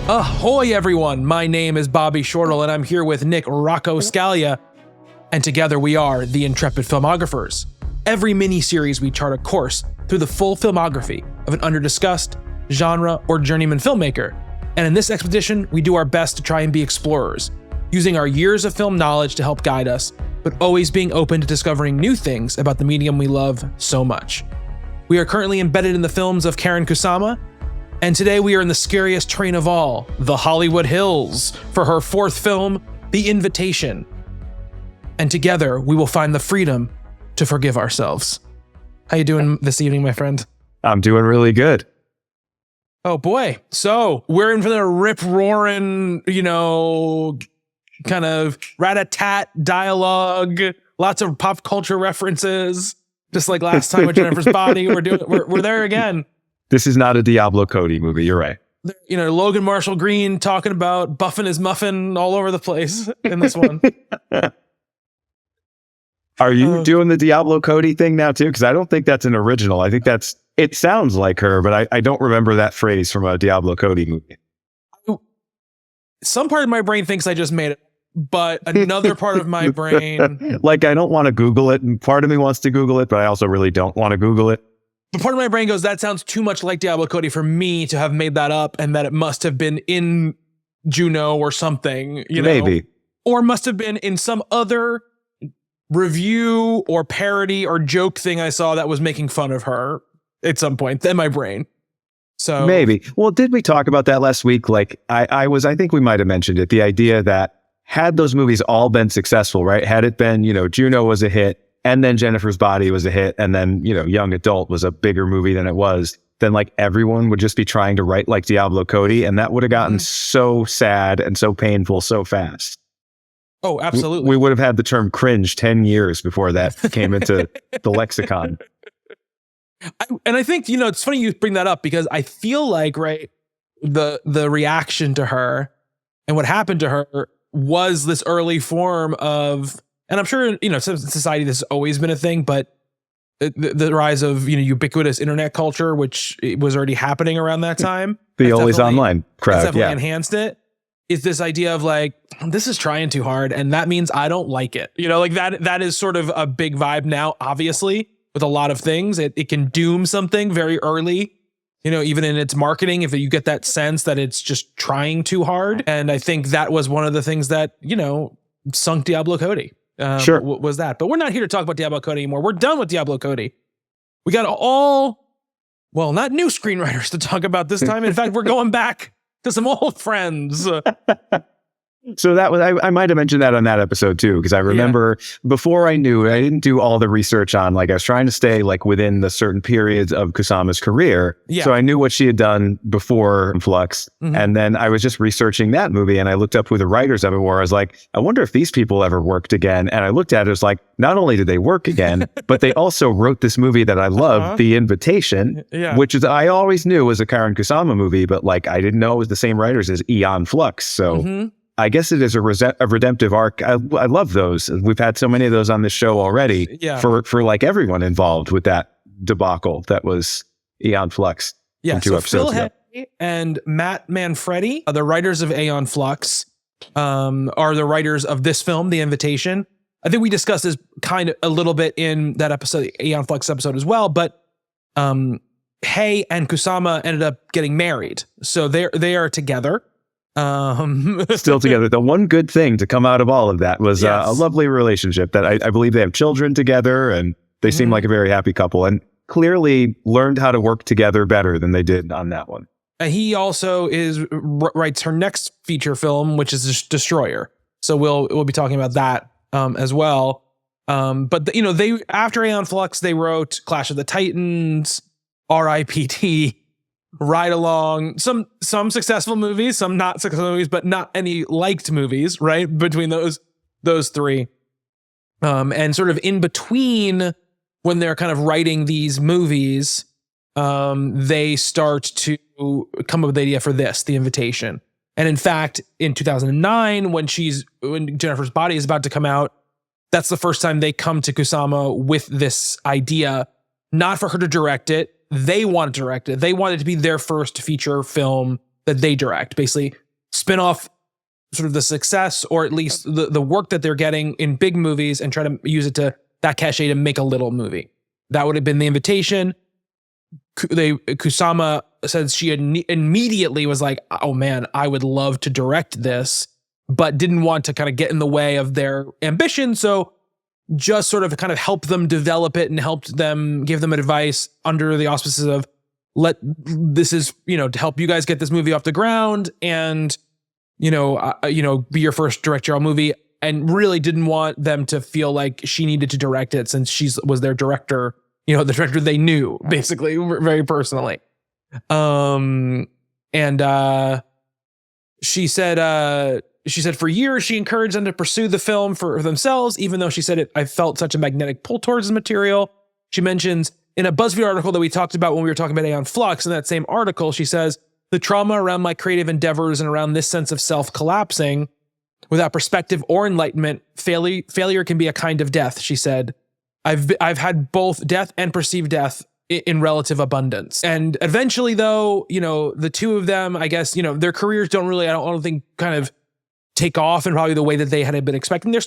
Ahoy, everyone! My name is Bobby Shortle, and I'm here with Nick Rocco Scalia, and together we are the Intrepid Filmographers. Every mini-series we chart a course through the full filmography of an under-discussed, genre, or journeyman filmmaker, and in this expedition, we do our best to try and be explorers, using our years of film knowledge to help guide us, but always being open to discovering new things about the medium we love so much. We are currently embedded in the films of Karyn Kusama, and today we are in the scariest train of all, the Hollywood Hills, for her fourth film, The Invitation. And together we will find the freedom to forgive ourselves. How you doing this evening, my friend? I'm doing really good. Oh boy. So we're in for the rip-roaring, kind of rat-a-tat dialogue, lots of pop culture references, just like last time with Jennifer's Body. We're there again. This is not a Diablo Cody movie. You're right. Logan Marshall Green talking about buffing his muffin all over the place in this one. Are you doing the Diablo Cody thing now too? Because I don't think that's an original. I think it sounds like her, but I don't remember that phrase from a Diablo Cody movie. Some part of my brain thinks I just made it, but another part of my brain... I don't want to Google it, and part of me wants to Google it, but I also really don't want to Google it. But part of my brain goes, that sounds too much like Diablo Cody for me to have made that up, and that it must have been in Juno or something, Maybe. Or must have been in some other review or parody or joke thing I saw that was making fun of her at some point in my brain. So maybe. Well, did we talk about that last week? I think we might have mentioned it. The idea that had those movies all been successful, right? Had it been, Juno was a hit, and then Jennifer's Body was a hit, and then, Young Adult was a bigger movie than it was, then everyone would just be trying to write like Diablo Cody, and that would have gotten so sad and so painful so fast. Oh, absolutely. We would have had the term cringe 10 years before that came into the lexicon. I think, it's funny you bring that up, because I feel like, right, the reaction to her and what happened to her was this early form of, and I'm sure, in society this has always been a thing, but the rise of, ubiquitous internet culture, which was already happening around that time. The always online crowd, definitely enhanced it. Is this idea of this is trying too hard, and that means I don't like it. That is sort of a big vibe now, obviously, with a lot of things. It can doom something very early, even in its marketing, if you get that sense that it's just trying too hard. And I think that was one of the things that, sunk Diablo Cody. Sure. Was that. But we're not here to talk about Diablo Cody anymore. We're done with Diablo Cody. We got not new screenwriters to talk about this time. In fact, we're going back to some old friends. So that was, I might have mentioned that on that episode too, because I remember before I didn't do all the research on, I was trying to stay within the certain periods of Kusama's career. Yeah. So I knew what she had done before Flux. Mm-hmm. And then I was just researching that movie, and I looked up who the writers of it were. I was like, I wonder if these people ever worked again. And I looked at it, it was like, not only did they work again, but they also wrote this movie that I love, The Invitation, which is, I always knew was a Karyn Kusama movie, but I didn't know it was the same writers as Aeon Flux. So I guess it is a redemptive arc. I love those. We've had so many of those on this show already for everyone involved with that debacle that was Aeon Flux. Yeah, so Phil Hay and Matt Manfredi, the writers of Aeon Flux, are the writers of this film, The Invitation. I think we discussed this kind of a little bit in that episode, Aeon Flux episode as well, but Hay and Kusama ended up getting married. So they are together. Still together. The one good thing to come out of all of that was a lovely relationship that I believe they have children together, and they seem like a very happy couple, and clearly learned how to work together better than they did on that one. He also writes her next feature film, which is Destroyer. So we'll be talking about that as well. But they after Aeon Flux, they wrote Clash of the Titans, R.I.P.T., Ride Along, some successful movies, some not successful movies, but not any liked movies, right? Between those three. And sort of in between, when they're kind of writing these movies, they start to come up with the idea for this, The Invitation. And in fact, in 2009, when Jennifer's Body is about to come out, that's the first time they come to Kusama with this idea, not for her to direct it. They want to direct it. They want it to be their first feature film that they direct, basically spin off sort of the success or at least the work that they're getting in big movies and try to use it to that cachet to make a little movie. That would have been the invitation. Kusama said she immediately was like, oh man, I would love to direct this, but didn't want to kind of get in the way of their ambition. So just sort of kind of help them develop it and helped them give them advice under the auspices of this is, to help you guys get this movie off the ground and, be your first directorial movie, and really didn't want them to feel like she needed to direct it since she was their director, the director they knew basically very personally. She said for years she encouraged them to pursue the film for themselves, even though she said I felt such a magnetic pull towards the material. She mentions in a BuzzFeed article that we talked about when we were talking about Aeon Flux, in that same article, she says, the trauma around my creative endeavors and around this sense of self collapsing without perspective or enlightenment, failure can be a kind of death, she said. I've had both death and perceived death in relative abundance. And eventually though, the two of them, I guess, their careers don't really, I don't think kind of take off in probably the way that they had been expecting. They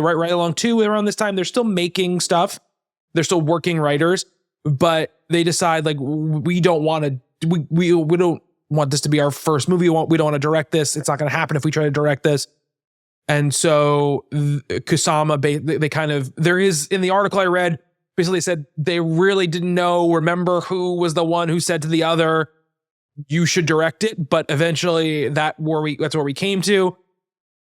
write right along too around this time. They're still making stuff. They're still working writers, but they decide like, we don't want to, we don't want this to be our first movie. We don't want to direct this. It's not going to happen if we try to direct this. And so Kusama, they kind of, there is in the article I read, basically said they really didn't remember who was the one who said to the other, you should direct it. But eventually that's where we came to.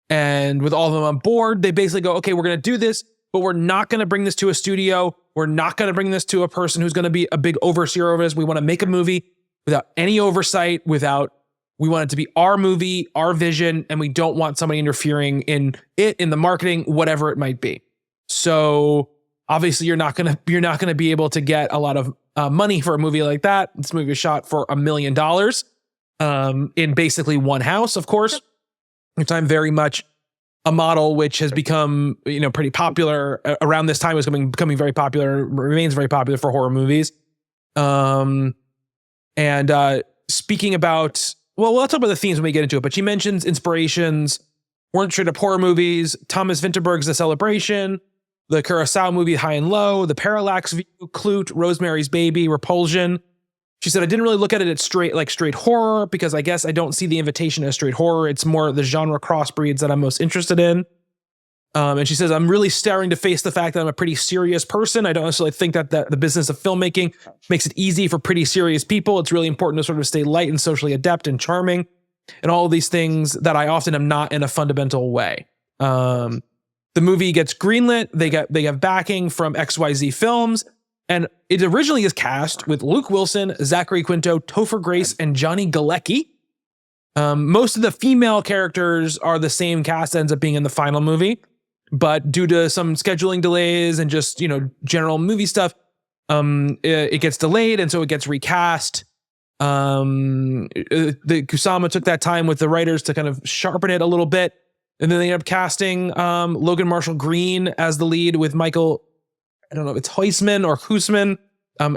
And with all of them on board, they basically go, okay, we're going to do this, but we're not going to bring this to a studio. We're not going to bring this to a person who's going to be a big overseer over this. We want to make a movie without any oversight, we want it to be our movie, our vision, and we don't want somebody interfering in the marketing, whatever it might be. So obviously you're not going to be able to get a lot of money for a movie like that. This movie was shot for $1 million in basically one house, of course. At the time, very much a model which has become, pretty popular around this time, was becoming very popular, remains very popular for horror movies. Speaking about, well, we'll talk about the themes when we get into it, but she mentions inspirations weren't straight up horror movies, Thomas Vinterberg's The Celebration, the Kurosawa movie High and Low, The Parallax View, Clute, Rosemary's Baby, Repulsion. She said, I didn't really look at it as straight horror because I guess I don't see the invitation as straight horror. It's more the genre crossbreeds that I'm most interested in. And she says, I'm really starting to face the fact that I'm a pretty serious person. I don't necessarily think that the business of filmmaking makes it easy for pretty serious people. It's really important to sort of stay light and socially adept and charming and all of these things that I often am not in a fundamental way. The movie gets greenlit. They have backing from XYZ Films. And it originally is cast with Luke Wilson, Zachary Quinto, Topher Grace, and Johnny Galecki. Most of the female characters are the same cast that ends up being in the final movie. But due to some scheduling delays and just, general movie stuff, it gets delayed. And so it gets recast. The Kusama took that time with the writers to kind of sharpen it a little bit. And then they ended up casting Logan Marshall Green as the lead with Michael, I don't know if it's Huisman or Huisman,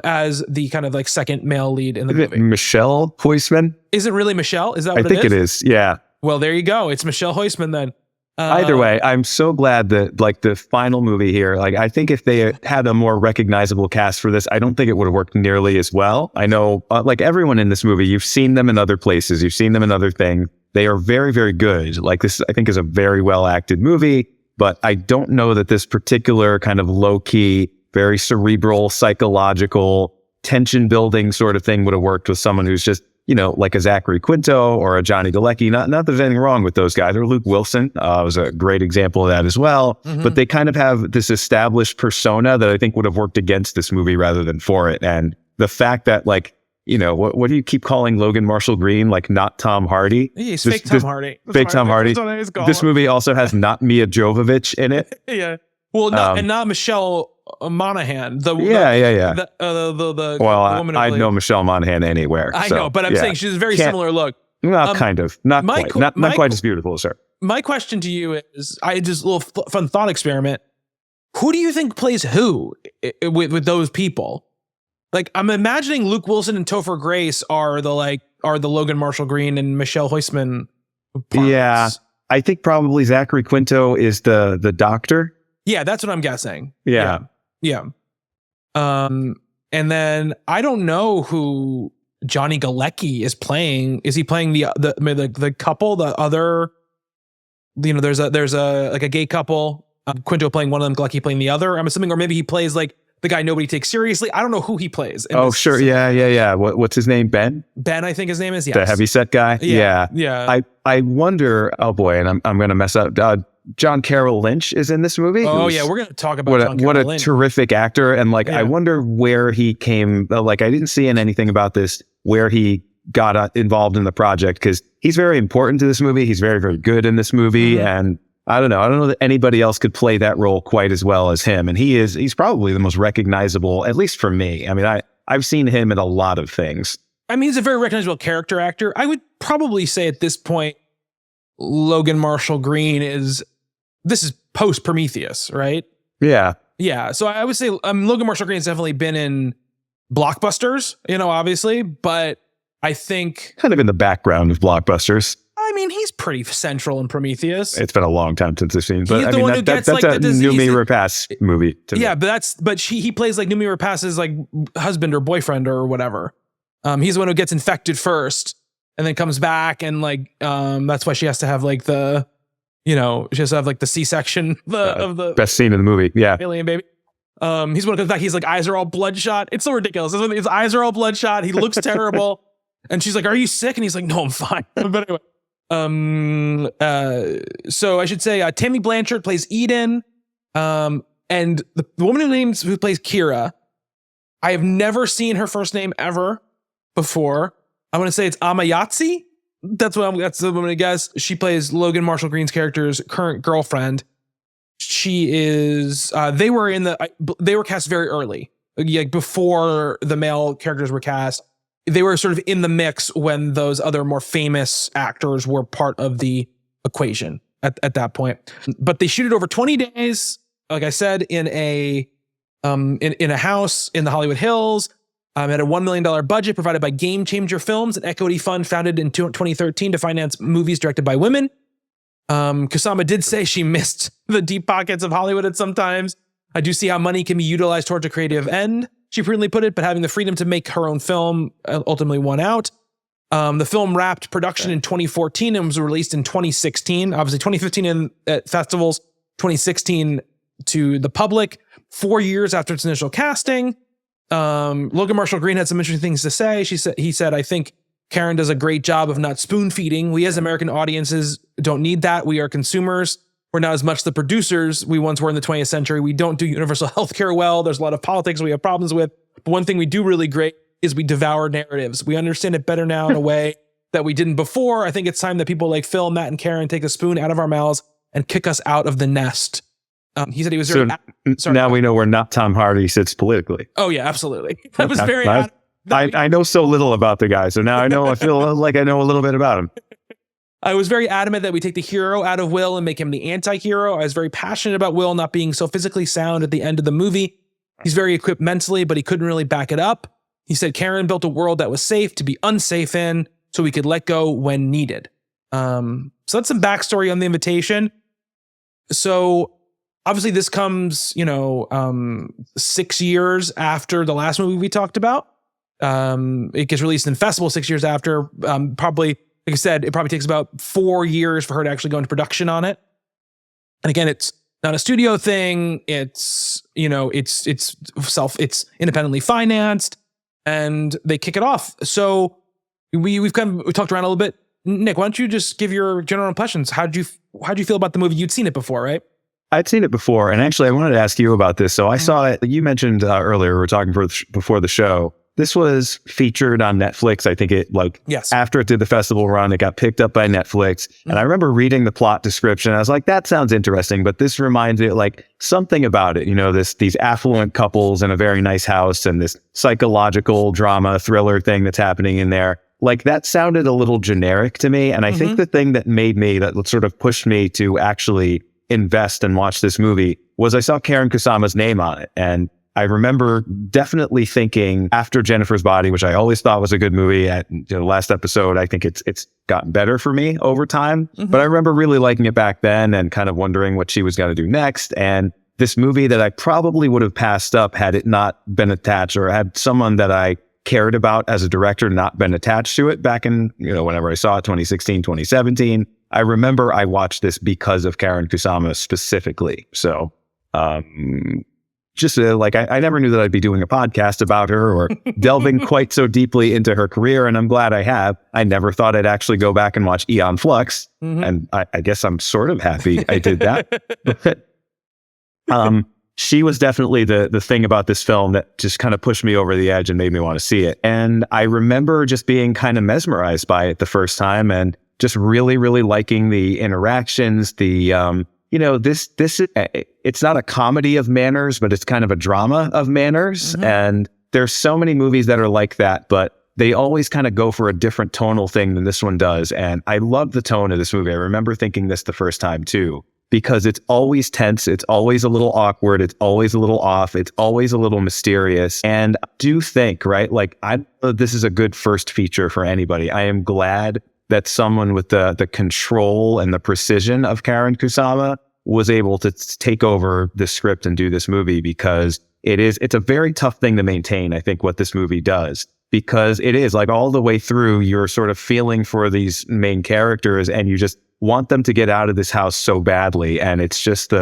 as the kind of like second male lead in the movie. Michelle Huisman? Is it really Michelle? Is that what it is? I think it is, yeah. Well, there you go. It's Michelle Huisman then. Either way, I'm so glad that like the final movie here, like I think if they had a more recognizable cast for this, I don't think it would have worked nearly as well. I know like everyone in this movie, you've seen them in other places, you've seen them in other things. They are very, very good. Like this, I think is a very well acted movie, but I don't know that this particular kind of low key, very cerebral, psychological, tension building sort of thing would have worked with someone who's just, like a Zachary Quinto or a Johnny Galecki. Not that there's anything wrong with those guys. Or Luke Wilson was a great example of that as well. Mm-hmm. But they kind of have this established persona that I think would have worked against this movie rather than for it. And the fact that like, what do you keep calling Logan Marshall Green? Like not Tom Hardy? He's fake Tom Hardy. Fake Tom Hardy. This movie also has not Mia Jovovich in it. Yeah. Well, and not Michelle Monaghan. Well, I know Michelle Monaghan anywhere. I know, but I'm saying she's a very similar look. Kind of. Not quite. Not quite as beautiful as her. My question to you is, I just a little fun thought experiment. Who do you think plays who with those people? Like, I'm imagining Luke Wilson and Topher Grace are the like are the Logan Marshall Green and Michelle Huisman parts. Yeah. I think probably Zachary Quinto is the doctor. Yeah, that's what I'm guessing. Yeah. And then I don't know who Johnny Galecki is playing. Is he playing the couple, the other, there's a like a gay couple, Quinto playing one of them, Galecki playing the other, I'm assuming, or maybe he plays like the guy nobody takes seriously. I don't know who he plays. Oh, sure. Yeah. What's his name? Ben, I think his name is, yes. The heavyset guy. Yeah. I wonder, oh boy, and I'm going to mess up. John Carroll Lynch is in this movie. Oh yeah. We're going to talk about John Carroll Lynch. Terrific actor. And I wonder where he came, I didn't see in anything about this, where he got involved in the project, because he's very important to this movie. He's very, very good in this movie. Mm-hmm. And I don't know that anybody else could play that role quite as well as him. And he's probably the most recognizable, at least for me. I mean, I've seen him in a lot of things. I mean, he's a very recognizable character actor. I would probably say at this point, Logan Marshall Green this is post Prometheus, right? Yeah. Yeah. So I would say Logan Marshall Green has definitely been in blockbusters, obviously, but I think kind of in the background of blockbusters. I mean, he's pretty central in Prometheus. It's been a long time since I've seen, but he's the one who gets that's a Noomi Rapace movie to me. Yeah, but he plays like Noomi Rapace's like husband or boyfriend or whatever. He's the one who gets infected first and then comes back, and that's why she has to have like the, she has to have like the C-section of the best scene in the movie. Yeah, alien baby. He's one who comes back. He's like, eyes are all bloodshot. It's so ridiculous. His eyes are all bloodshot. He looks terrible, and she's like, "Are you sick?" And he's like, "No, I'm fine." But anyway. So I should say Tammy Blanchard plays Eden, and the woman who plays Kira, I have never seen her first name ever before. I'm gonna say it's Amayatsi. That's what I'm gonna guess. She plays Logan Marshall Green's character's current girlfriend. She is. They were cast very early, like before the male characters were cast. They were sort of in the mix when those other more famous actors were part of the equation at that point. But they shoot it over 20 days, like I said, in a house in the Hollywood Hills, at a $1 million budget provided by Game Changer Films, an equity fund founded in 2013 to finance movies directed by women. Kusama did say she missed the deep pockets of Hollywood at some times. I do see how money can be utilized towards a creative end, she prudently put it, but having the freedom to make her own film ultimately won out. The film wrapped production in 2014 and was released in 2016. Obviously, 2015 at festivals, 2016 to the public. 4 years after its initial casting, Logan Marshall Green had some interesting things to say. He said, "I think Karen does a great job of not spoon feeding. We as American audiences don't need that. We are consumers. We're not as much the producers we once were in the 20th century. We don't do universal healthcare well. There's a lot of politics we have problems with. But one thing we do really great is we devour narratives. We understand it better now in a way that we didn't before. I think it's time that people like Phil, Matt, and Karen take a spoon out of our mouths and kick us out of the nest." He said he was very... Now we know where not Tom Hardy sits politically. Oh, yeah, absolutely. I was very... I know so little about the guy, so now I feel like I know a little bit about him. I was very adamant that we take the hero out of Will and make him the anti-hero. I was very passionate about Will not being so physically sound at the end of the movie. He's very equipped mentally, but he couldn't really back it up. He said Karen built a world that was safe to be unsafe in, so we could let go when needed. So that's some backstory on The Invitation. So obviously this comes, 6 years after the last movie we talked about. It gets released in festival 6 years after, probably... Like I said, it probably takes about 4 years for her to actually go into production on it. And again, it's not a studio thing. It's, it's independently financed, and they kick it off. So we talked around a little bit. Nick, why don't you just give your general impressions? How'd you feel about the movie? You'd seen it before, right? I'd seen it before. And actually I wanted to ask you about this. So I saw it, you mentioned earlier, we were talking before the show. This was featured on Netflix. I think after it did the festival run, it got picked up by Netflix. And I remember reading the plot description. I was like, that sounds interesting, but this reminds me like something about it, these affluent couples in a very nice house and this psychological drama thriller thing that's happening in there. Like that sounded a little generic to me. And I think the thing that sort of pushed me to actually invest and watch this movie was I saw Karen Kusama's name on it. And I remember definitely thinking after Jennifer's Body, which I always thought was a good movie. At the last episode, I think it's gotten better for me over time. Mm-hmm. But I remember really liking it back then and kind of wondering what she was going to do next. And this movie that I probably would have passed up had it not been attached, or had someone that I cared about as a director not been attached to it back in, whenever I saw it, 2016, 2017. I remember I watched this because of Karen Kusama specifically. So, I never knew that I'd be doing a podcast about her or delving quite so deeply into her career. And I'm glad I have. I never thought I'd actually go back and watch Aeon Flux. Mm-hmm. And I guess I'm sort of happy I did that. But, she was definitely the thing about this film that just kind of pushed me over the edge and made me want to see it. And I remember just being kind of mesmerized by it the first time and just really, really liking the interactions, it's not a comedy of manners, but it's kind of a drama of manners. Mm-hmm. And there's so many movies that are like that, but they always kind of go for a different tonal thing than this one does. And I love the tone of this movie. I remember thinking this the first time too, because it's always tense. It's always a little awkward. It's always a little off. It's always a little mysterious. And I do think, right, this is a good first feature for anybody. I am glad that someone with the control and the precision of Karen Kusama was able to take over the script and do this movie, because it's a very tough thing to maintain, I think, what this movie does, because it is like all the way through you're sort of feeling for these main characters and you just want them to get out of this house so badly. And it's just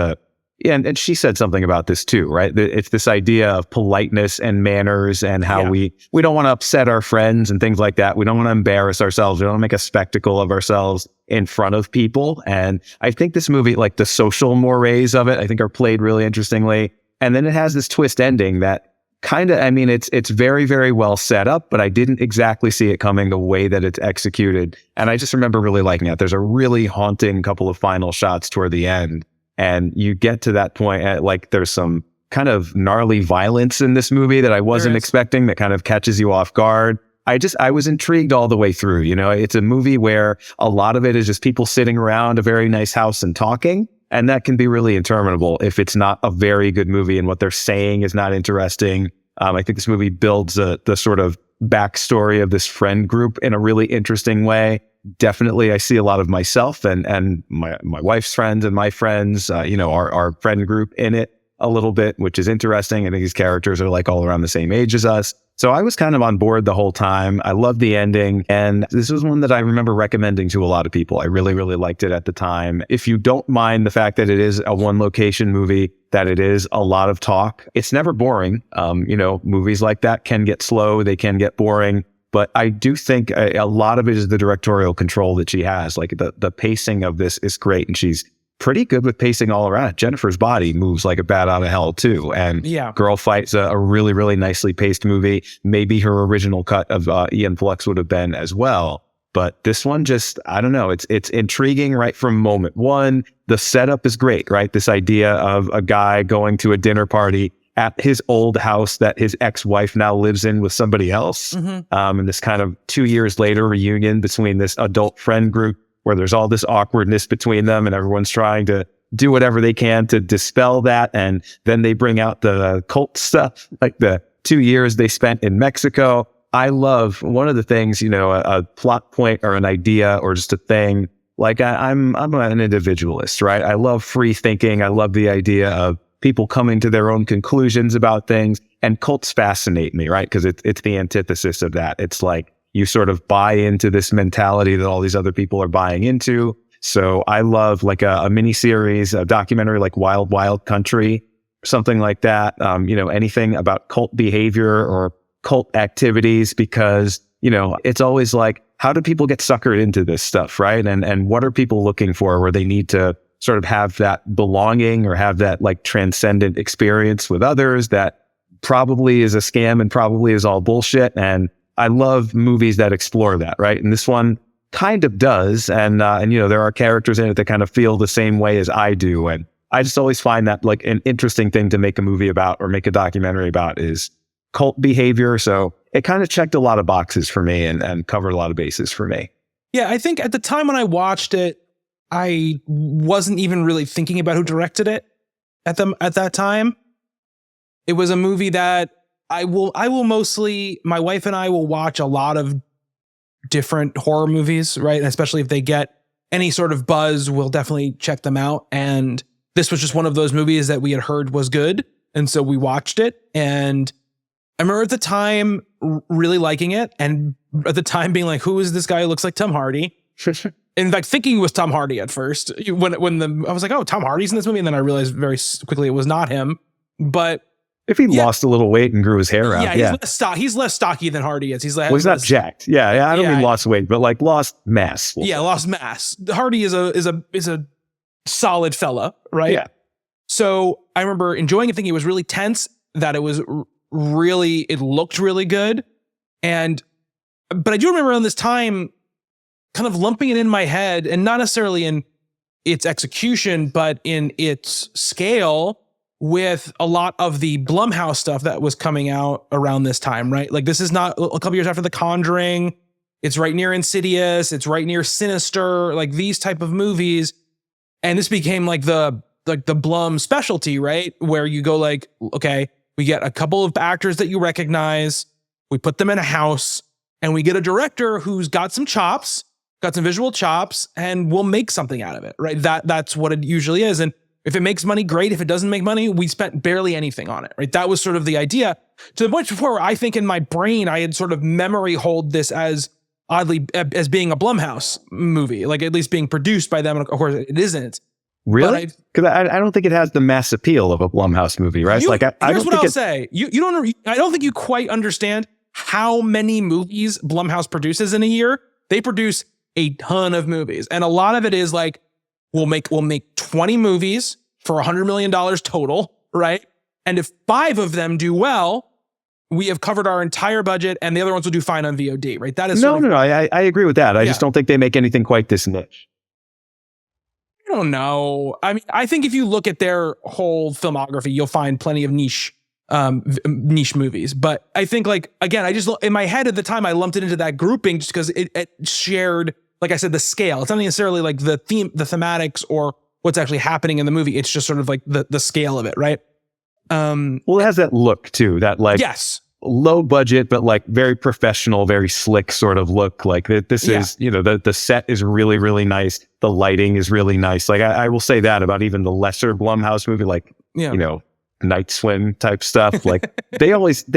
and she said something about this too, right? It's this idea of politeness and manners and how we don't want to upset our friends and things like that. We don't want to embarrass ourselves. We don't want to make a spectacle of ourselves in front of people. And I think this movie, like the social mores of it, I think are played really interestingly. And then it has this twist ending that it's very, very well set up, but I didn't exactly see it coming the way that it's executed. And I just remember really liking it. There's a really haunting couple of final shots toward the end. And you get to that point at there's some kind of gnarly violence in this movie that I wasn't expecting, that kind of catches you off guard. I was intrigued all the way through. It's a movie where a lot of it is just people sitting around a very nice house and talking. And that can be really interminable if it's not a very good movie and what they're saying is not interesting. I think this movie builds the sort of backstory of this friend group in a really interesting way. Definitely, I see a lot of myself and my wife's friends and my friends, our friend group in it a little bit, which is interesting. I think these characters are all around the same age as us. So I was kind of on board the whole time. I loved the ending. And this was one that I remember recommending to a lot of people. I really, really liked it at the time. If you don't mind the fact that it is a one location movie, that it is a lot of talk, it's never boring. Movies like that can get slow. They can get boring. But I do think a lot of it is the directorial control that she has. The pacing of this is great. And she's pretty good with pacing all around. Jennifer's Body moves like a bat out of hell too. And Girl Fight's a really, really nicely paced movie. Maybe her original cut of Aeon Flux would have been as well. But this one just, I don't know, it's intriguing right from moment one. The setup is great, right? This idea of a guy going to a dinner party at his old house that his ex-wife now lives in with somebody else. Mm-hmm. And this kind of 2 years later reunion between this adult friend group where there's all this awkwardness between them and everyone's trying to do whatever they can to dispel that. And then they bring out the cult stuff, like the 2 years they spent in Mexico. I love one of the things, a plot point or an idea or just a thing. I'm an individualist, right? I love free thinking. I love the idea of people coming to their own conclusions about things, and cults fascinate me, right? Because it's the antithesis of that. It's like you sort of buy into this mentality that all these other people are buying into. So I love a mini series, a documentary like Wild Wild Country, something like that. Anything about cult behavior or cult activities, because, it's always how do people get suckered into this stuff, right? And what are people looking for where they need to sort of have that belonging or have that transcendent experience with others that probably is a scam and probably is all bullshit. And I love movies that explore that, right? And this one kind of does. And there are characters in it that kind of feel the same way as I do. And I just always find that an interesting thing to make a movie about or make a documentary about is cult behavior. So it kind of checked a lot of boxes for me and covered a lot of bases for me. Yeah, I think at the time when I watched it, I wasn't even really thinking about who directed it at that time. it was a movie that I will mostly, my wife and I will watch a lot of different horror movies, right? And especially if they get any sort of buzz, we'll definitely check them out. And this was just one of those movies that we had heard was good. And so we watched it. And I remember at the time really liking it. And at the time being like, who is this guy who looks like Tom Hardy? In fact, thinking it was Tom Hardy at first. I was like, oh, Tom Hardy's in this movie. And then I realized very quickly it was not him. But if he lost a little weight and grew his hair out, he's less stocky than Hardy is. He's he's not jacked. Yeah, I don't mean lost weight, but like lost mass. Lost mass. Hardy is a solid fella, right? Yeah. So I remember enjoying it, thinking it was really tense, that it was it looked really good, but I do remember around this time, kind of lumping it in my head, and not necessarily in its execution, but in its scale, with a lot of the Blumhouse stuff that was coming out around this time, right? Like, this is not a couple years after The Conjuring. It's right near Insidious. It's right near Sinister, like these type of movies. And this became like the Blum specialty, right? Where you go like, okay, we get a couple of actors that you recognize, we put them in a house, and we get a director who's got some chops, got some visual chops, and we'll make something out of it, right? That's what it usually is. And if it makes money, great. If it doesn't make money, we spent barely anything on it, right? That was sort of the idea, to the point before I think in my brain, I had sort of memory hold this as oddly as being a Blumhouse movie, like at least being produced by them. And of course it isn't. Really? Because I don't think it has the mass appeal of a Blumhouse movie, right? Here's what I'll say. I don't think you quite understand how many movies Blumhouse produces in a year. They produce a ton of movies. And a lot of it is like, we'll make 20 movies for $100 million total, right? And if 5 of them do well, we have covered our entire budget, and the other ones will do fine on VOD, right? That is no. I agree with that. I just don't think they make anything quite this niche. I don't know. I mean, I think if you look at their whole filmography, you'll find plenty of niche movies. But I think, like, again, I just, in my head at the time, I lumped it into that grouping just because it shared, like I said, the scale. It's not necessarily like the thematics or what's actually happening in the movie. It's just sort of like the scale of it, right? Well, it has that look too, that like low budget, but like very professional, very slick sort of look. Like this is, the set is really, really nice. The lighting is really nice. Like I will say that about even the lesser Blumhouse movie, like, Night Swim type stuff. Like they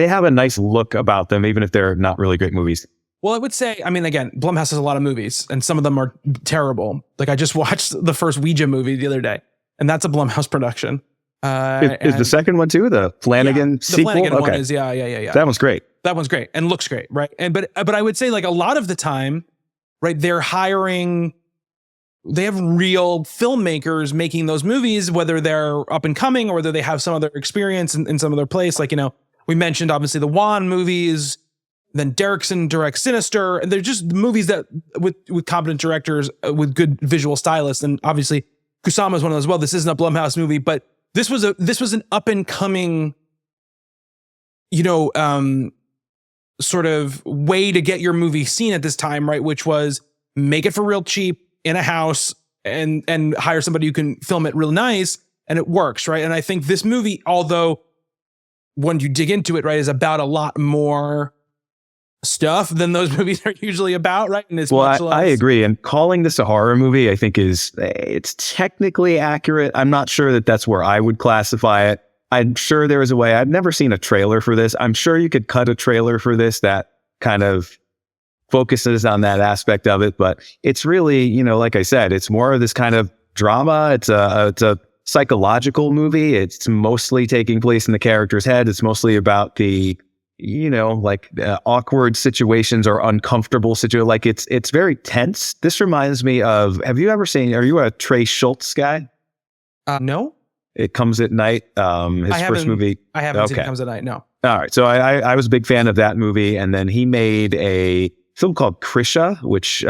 have a nice look about them, even if they're not really great movies. Well, I would say, I mean, again, Blumhouse has a lot of movies, and some of them are terrible. Like, I just watched the first Ouija movie the other day, and that's a Blumhouse production. Is the second one too, the Flanagan sequel? The Flanagan one is, yeah. That one's great. That one's great and looks great, right? And but I would say, like, a lot of the time, right, they have real filmmakers making those movies, whether they're up and coming or whether they have some other experience in some other place. Like, we mentioned obviously the Wan movies. Then Derrickson directs Sinister, and they're just movies that with competent directors, with good visual stylists, and obviously Kusama is one of those. Well, this isn't a Blumhouse movie, but this was an up and coming, sort of way to get your movie seen at this time, right? Which was make it for real cheap in a house and hire somebody who can film it real nice, and it works, right? And I think this movie, although when you dig into it, right, is about a lot more stuff than those movies are usually about, right? And it's I agree. And calling this a horror movie, I think it's technically accurate. I'm not sure that that's where I would classify it. I'm sure there is a way. I've never seen a trailer for this. I'm sure you could cut a trailer for this that kind of focuses on that aspect of it. But it's really, like I said, it's more of this kind of drama. It's a psychological movie. It's mostly taking place in the character's head. It's mostly about the awkward situations or uncomfortable situations. Like it's very tense. This reminds me of, are you a Trey Schultz guy? No. It Comes at Night. His first movie. I haven't seen It Comes at Night. No. All right. So I was a big fan of that movie. And then he made a film called Krisha, which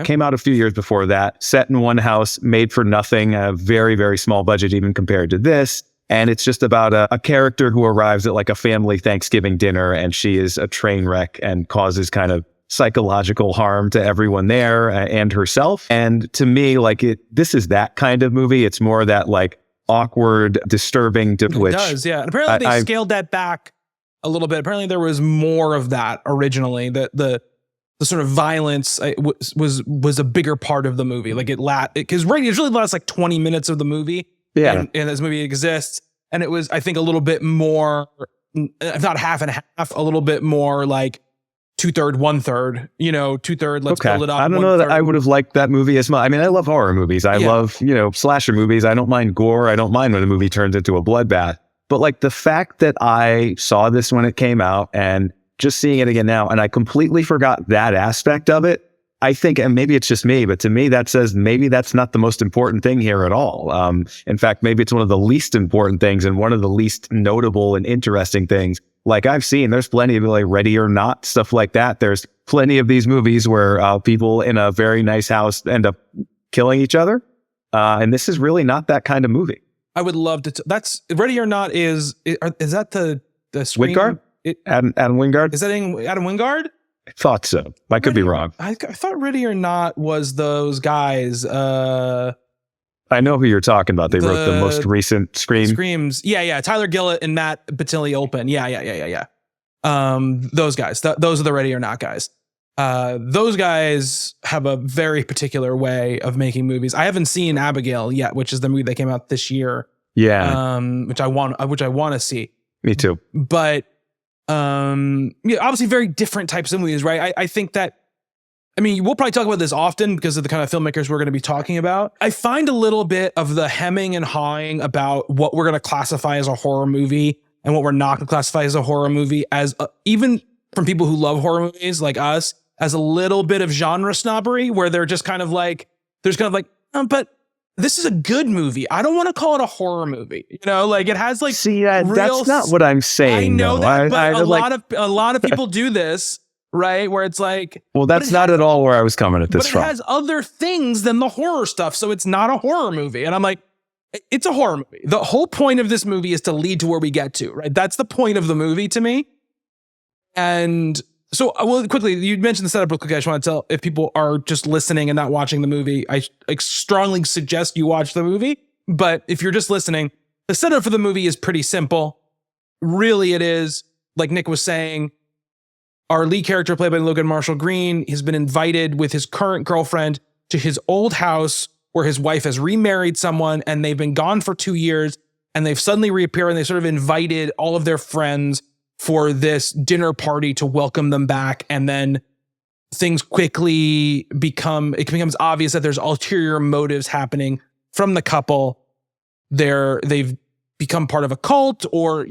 came out a few years before that, set in one house, made for nothing, a very, very small budget, even compared to this. And it's just about a character who arrives at like a family Thanksgiving dinner, and she is a train wreck and causes kind of psychological harm to everyone there and herself. And to me, like this is that kind of movie. It's more that like awkward, disturbing to which it does, yeah. And apparently they scaled that back a little bit. Apparently there was more of that originally. The sort of violence was a bigger part of the movie. Like it really lasts like 20 minutes of the movie. Yeah. And this movie exists. And it was, I think, a little bit more, if not half and half, a little bit more like 2/3, 1/3, 2/3, let's build it up. I don't know that I would have liked that movie as much. I mean, I love horror movies. I love, slasher movies. I don't mind gore. I don't mind when a movie turns into a bloodbath. But like the fact that I saw this when it came out and just seeing it again now, and I completely forgot that aspect of it, I think, and maybe it's just me, but to me, that says maybe that's not the most important thing here at all. In fact, maybe it's one of the least important things and one of the least notable and interesting things. Like I've seen, there's plenty of like Ready or Not, stuff like that. There's plenty of these movies where people in a very nice house end up killing each other. And this is really not that kind of movie. I would love to. That's Ready or Not is that the Scream? Wingard? Adam Wingard? Is that Adam Wingard? I thought so. I could be wrong. I thought Ready or Not was those guys. I know who you're talking about. They wrote the most recent Screams. Yeah. Tyler Gillett and Matt Batilli-Olpin. Yeah. Those guys. Those are the Ready or Not guys. Those guys have a very particular way of making movies. I haven't seen Abigail yet, which is the movie that came out this year. Yeah. Which I want to see. Me too. But obviously very different types of movies, right? I think that, we'll probably talk about this often because of the kind of filmmakers we're going to be talking about. I find a little bit of the hemming and hawing about what we're going to classify as a horror movie and what we're not going to classify as a horror movie, as even from people who love horror movies like us, as a little bit of genre snobbery, where they're just kind of like, but this is a good movie. I don't want to call it a horror movie. Like it has like, see, that's not what I'm saying. I know that, but a lot of people do this, right? Where it's like, well, that's not at all where I was coming at this from. But it has other things than the horror stuff, so it's not a horror movie. And I'm like, it's a horror movie. The whole point of this movie is to lead to where we get to, right? That's the point of the movie to me. And so, well, quickly, you mentioned the setup real quick. I just want to tell, if people are just listening and not watching the movie, I strongly suggest you watch the movie. But if you're just listening, the setup for the movie is pretty simple. Really, it is, like Nick was saying, our lead character, played by Logan Marshall Green, has been invited with his current girlfriend to his old house where his wife has remarried someone, and they've been gone for 2 years, and they've suddenly reappeared, and they sort of invited all of their friends for this dinner party to welcome them back. And then things quickly becomes obvious that there's ulterior motives happening from the couple. They've become part of a cult or,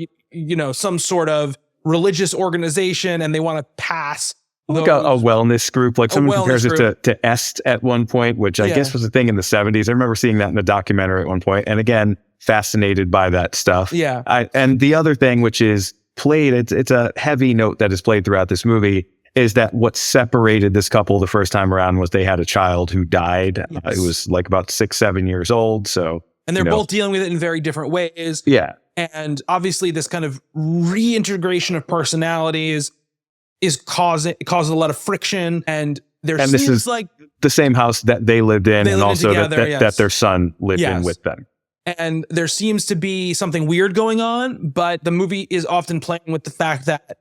some sort of religious organization, and they want to pass like a wellness group. Like someone compares it to Est at one point, which I guess was a thing in the 70s. I remember seeing that in a documentary at one point. And again, fascinated by that stuff. Yeah. And the other thing, which is played, it's a heavy note that is played throughout this movie, is that what separated this couple the first time around was they had a child who died. Yes. It was like about 6-7 years old. So, and they're both dealing with it in very different ways. Yeah. And obviously this kind of reintegration of personalities causes a lot of friction. And this is like the same house that they lived in, and also together, that their son lived in with them. And there seems to be something weird going on, but the movie is often playing with the fact that,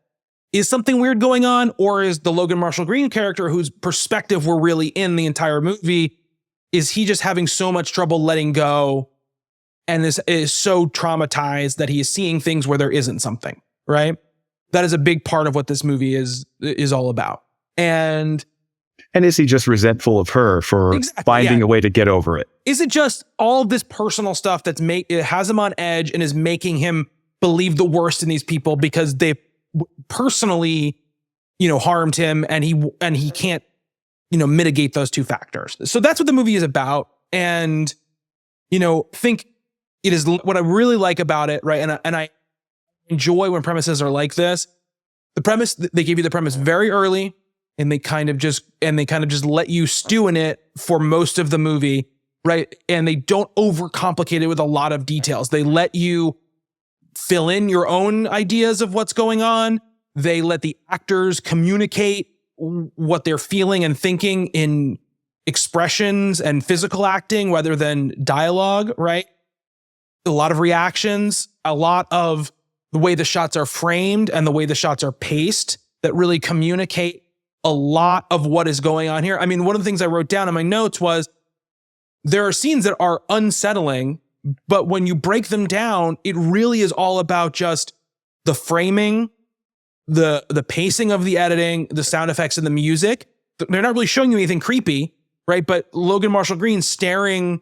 is something weird going on, or is the Logan Marshall Green character, whose perspective we're really in the entire movie, is he just having so much trouble letting go and is so traumatized that he is seeing things where there isn't something, right? That is a big part of what this movie is all about. And is he just resentful of her for finding a way to get over it? Is it just all this personal stuff it has him on edge and is making him believe the worst in these people because they personally, harmed him, and he can't, mitigate those two factors. So that's what the movie is about. And, think it is what I really like about it, right? And I enjoy when premises are like this. They give you the premise very early, and they kind of just let you stew in it for most of the movie, right? And they don't overcomplicate it with a lot of details. They let you fill in your own ideas of what's going on. They let the actors communicate what they're feeling and thinking in expressions and physical acting rather than dialogue, right? a lot of reactions, a lot of the way the shots are framed and the way the shots are paced that really communicate a lot of what is going on here. I mean, one of the things I wrote down in my notes was there are scenes that are unsettling, but when you break them down, it really is all about just the framing, the pacing of the editing, the sound effects and the music. They're not really showing you anything creepy, right? But Logan Marshall Green staring,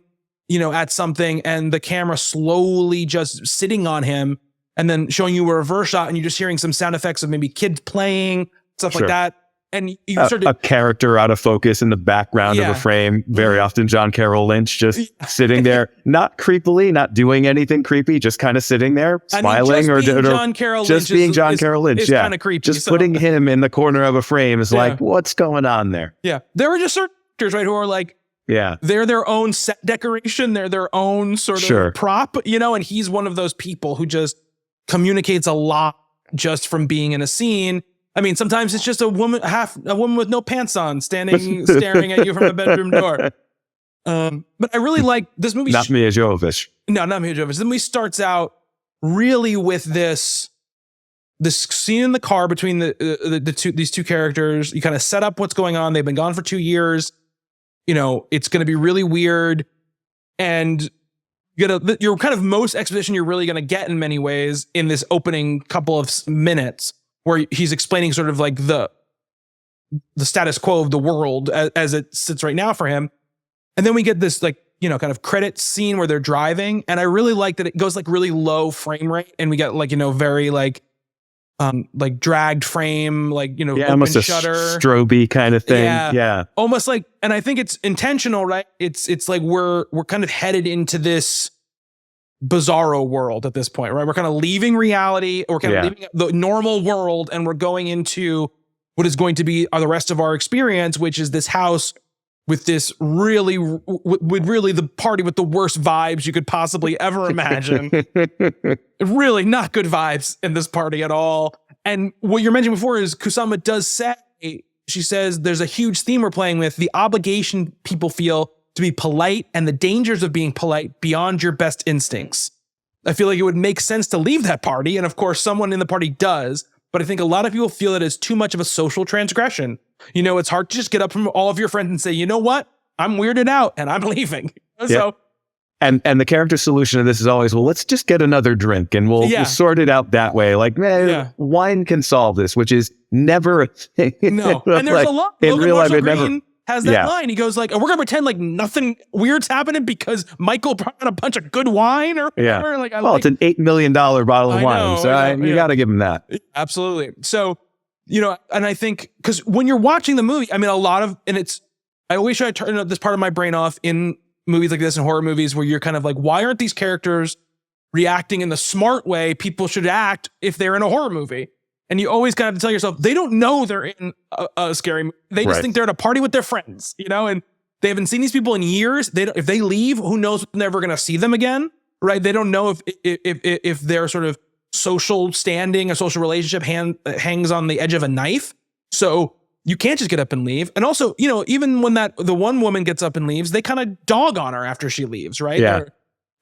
at something and the camera slowly just sitting on him and then showing you a reverse shot and you're just hearing some sound effects of maybe kids playing, stuff like that. And you start to, a character out of focus in the background of a frame. Very often John Carroll Lynch just sitting there, not creepily, not doing anything creepy, just kind of sitting there, smiling John Carroll just Lynch being John Carroll Lynch. Is kind of creepy. Just putting him in the corner of a frame is like, what's going on there? Yeah. There are just certain actors, right, who are like, they're their own set decoration. They're their own sort of prop, and he's one of those people who just communicates a lot just from being in a scene. I mean, sometimes it's just a woman with no pants on staring at you from a bedroom door. But I really like this movie. Not Mia Jovovich. No, not Mia Jovovich. The movie starts out really with this scene in the car between these two characters. You kind of set up what's going on. They've been gone for 2 years. It's going to be really weird. And your kind of most exposition you're really going to get in many ways in this opening couple of minutes where he's explaining sort of like the status quo of the world as it sits right now for him. And then we get this kind of credit scene where they're driving. And I really like that it goes like really low frame rate. And we get very dragged frame, open almost a shutter, strobe kind of thing. Yeah. Almost like, and I think it's intentional, right? It's like we're kind of headed into this bizarro world at this point, right? We're kind of leaving reality, or kind of leaving the normal world, and we're going into what is going to be the rest of our experience, which is this house with this really the party with the worst vibes you could possibly ever imagine. Really not good vibes in this party at all. And what you're mentioning before is Kusama does say, she says, there's a huge theme we're playing with, the obligation people feel to be polite and the dangers of being polite beyond your best instincts. I feel like it would make sense to leave that party. And of course, someone in the party does. But I think a lot of people feel it as too much of a social transgression. It's hard to just get up from all of your friends and say, you know what? I'm weirded out and I'm leaving. So, and the character solution of this is always, well, let's just get another drink and we'll sort it out that way. Like, wine can solve this, which is never a thing. No. And there's a lot. In real life, it never has that line. He goes like, we're going to pretend like nothing weird's happening because Michael brought a bunch of good wine or whatever. It's an $8 million bottle of wine. So you got to give him that. Absolutely. So, and I think, because when you're watching the movie, I mean, I always try to turn this part of my brain off in movies like this and horror movies where you're kind of like, why aren't these characters reacting in the smart way people should act if they're in a horror movie? And you always kind of have to tell yourself, they don't know they're in a scary movie. They just think they're at a party with their friends, and they haven't seen these people in years. If they leave, who knows if they're never going to see them again, right? They don't know if their sort of social standing, a social relationship hangs on the edge of a knife. So you can't just get up and leave. And also, even when the one woman gets up and leaves, they kind of dog on her after she leaves, right? Yeah.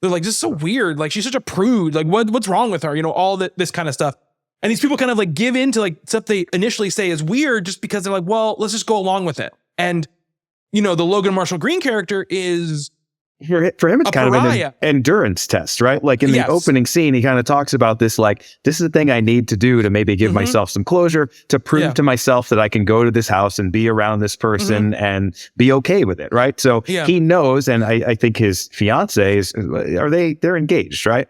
They're like, just so weird. Like, she's such a prude. Like, what's wrong with her? All this kind of stuff. And these people kind of like give in to like stuff they initially say is weird just because they're like, well, let's just go along with it. And, the Logan Marshall Green character is... For him, it's kind of an endurance test, right? Like in the opening scene, he kind of talks about this, like, this is the thing I need to do to maybe give myself some closure, to prove to myself that I can go to this house and be around this person and be okay with it, right? So he knows, and I think his fiance they're engaged, right?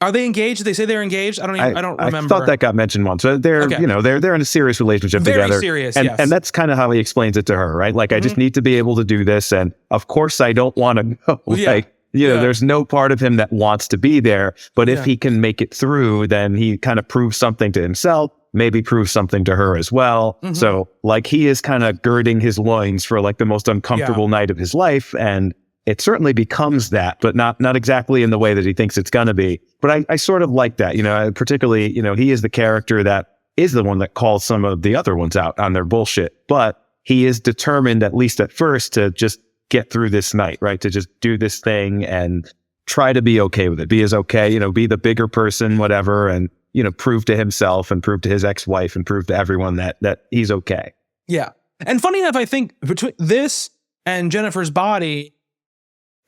Are they engaged? Did they say they're engaged? I don't remember. I thought that got mentioned once. So they're in a serious relationship together. Very serious, and that's kind of how he explains it to her, right? Like, I just need to be able to do this. And of course I don't want to go. There's no part of him that wants to be there. But if he can make it through, then he kind of proves something to himself, maybe proves something to her as well. So like, he is kind of girding his loins for like the most uncomfortable night of his life. And it certainly becomes that, but not exactly in the way that he thinks it's going to be. But I sort of like that, particularly, he is the character that is the one that calls some of the other ones out on their bullshit. But he is determined, at least at first, to just get through this night, right? To just do this thing and try to be okay with it, be as okay, be the bigger person, whatever, and prove to himself and prove to his ex-wife and prove to everyone that he's okay. Yeah. And funny enough, I think between this and Jennifer's Body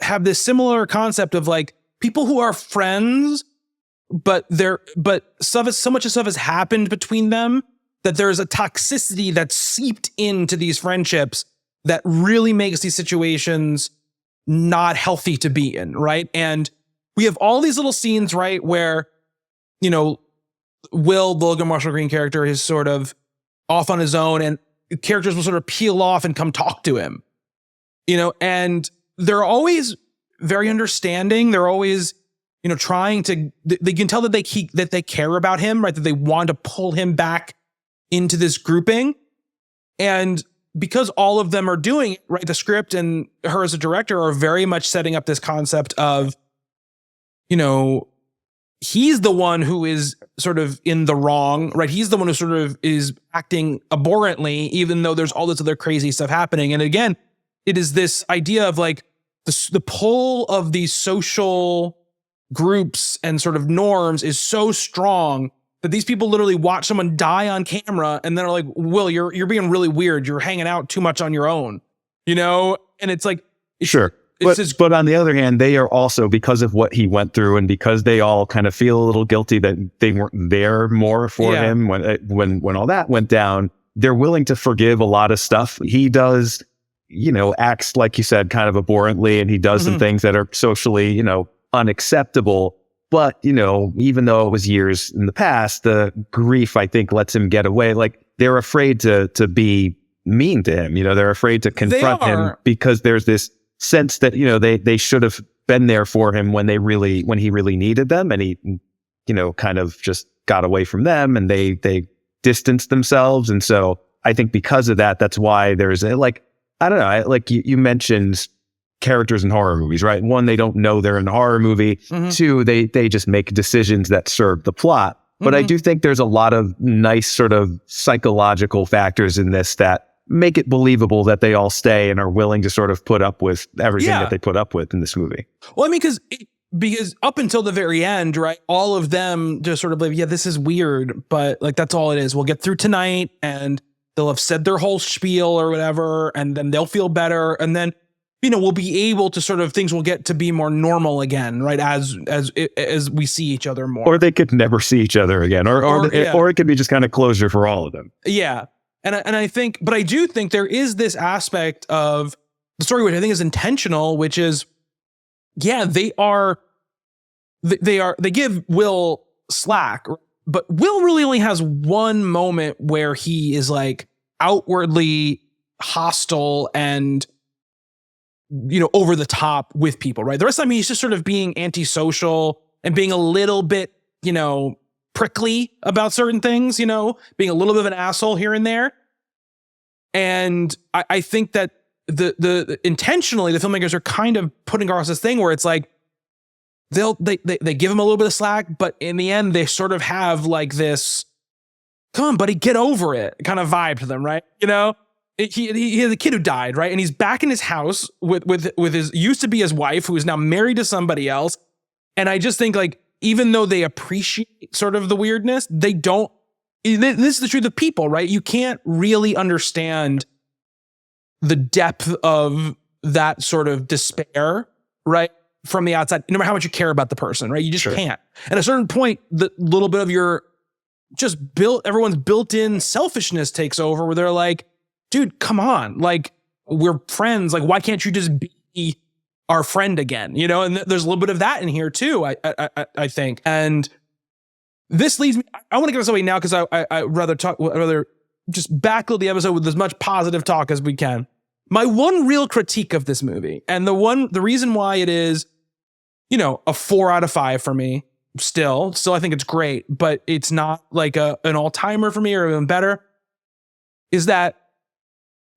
have this similar concept of like people who are friends, but so much of stuff has happened between them that there's a toxicity that's seeped into these friendships that really makes these situations not healthy to be in, right? And we have all these little scenes, right, where, Will, the Logan Marshall Green character, is sort of off on his own, and characters will sort of peel off and come talk to him, and they're always very understanding. They're always, trying to, they can tell that they care about him, right? That they want to pull him back into this grouping. And because all of them are doing it, right, the script and her as a director are very much setting up this concept of, he's the one who is sort of in the wrong, right? He's the one who sort of is acting abhorrently, even though there's all this other crazy stuff happening. And again, it is this idea of like the pull of these social groups and sort of norms is so strong that these people literally watch someone die on camera and then are like, Will, you're being really weird. You're hanging out too much on your own, and it's like, sure. But on the other hand, they are also, because of what he went through and because they all kind of feel a little guilty that they weren't there more for him when all that went down, they're willing to forgive a lot of stuff. He does, acts, like you said, kind of abhorrently, and he does some things that are socially, unacceptable. But, even though it was years in the past, the grief, I think, lets him get away. Like, they're afraid to be mean to him. They're afraid to confront him because there's this sense that, they should have been there for him when he really needed them. And he, kind of just got away from them and they distanced themselves. And so I think because of that, that's why there's I don't know, like you mentioned characters in horror movies, right? One, they don't know they're in a horror movie. Two, they just make decisions that serve the plot. But I do think there's a lot of nice sort of psychological factors in this that make it believable that they all stay and are willing to sort of put up with everything that they put up with in this movie. Well, I mean, because up until the very end, right, all of them just sort of believe, this is weird, but like, that's all it is. We'll get through tonight and they'll have said their whole spiel or whatever, and then they'll feel better. And then, we'll be able to sort of, things will get to be more normal again, right? As we see each other more. Or they could never see each other again, or it could be just kind of closure for all of them. Yeah. And I think, but I do think there is this aspect of the story, which I think is intentional, which is, they give Will slack, but Will really only has one moment where he is like outwardly hostile and, over the top with people, right? The rest of the time he's just sort of being antisocial and being a little bit, prickly about certain things, being a little bit of an asshole here and there. And I think that the intentionally the filmmakers are kind of putting across this thing where it's like they give him a little bit of slack, but in the end they sort of have like this, come on, buddy, get over it kind of vibe to them, right? He has a kid who died, right? And he's back in his house with his used to be his wife, who is now married to somebody else. And I just think like, even though they appreciate sort of the weirdness, they don't, this is the truth of people, right? You can't really understand the depth of that sort of despair, right? From the outside, no matter how much you care about the person, right? You just can't. At a certain point, the little bit of your everyone's built-in selfishness takes over where they're like, dude, come on. Like, we're friends. Like, why can't you just be our friend again? And there's a little bit of that in here too, I think. And this leads me, I want to get us away now because I rather just backload the episode with as much positive talk as we can. My one real critique of this movie, and the reason why it is, a 4 out of 5 for me, still I think it's great, but it's not like an all-timer for me or even better, is that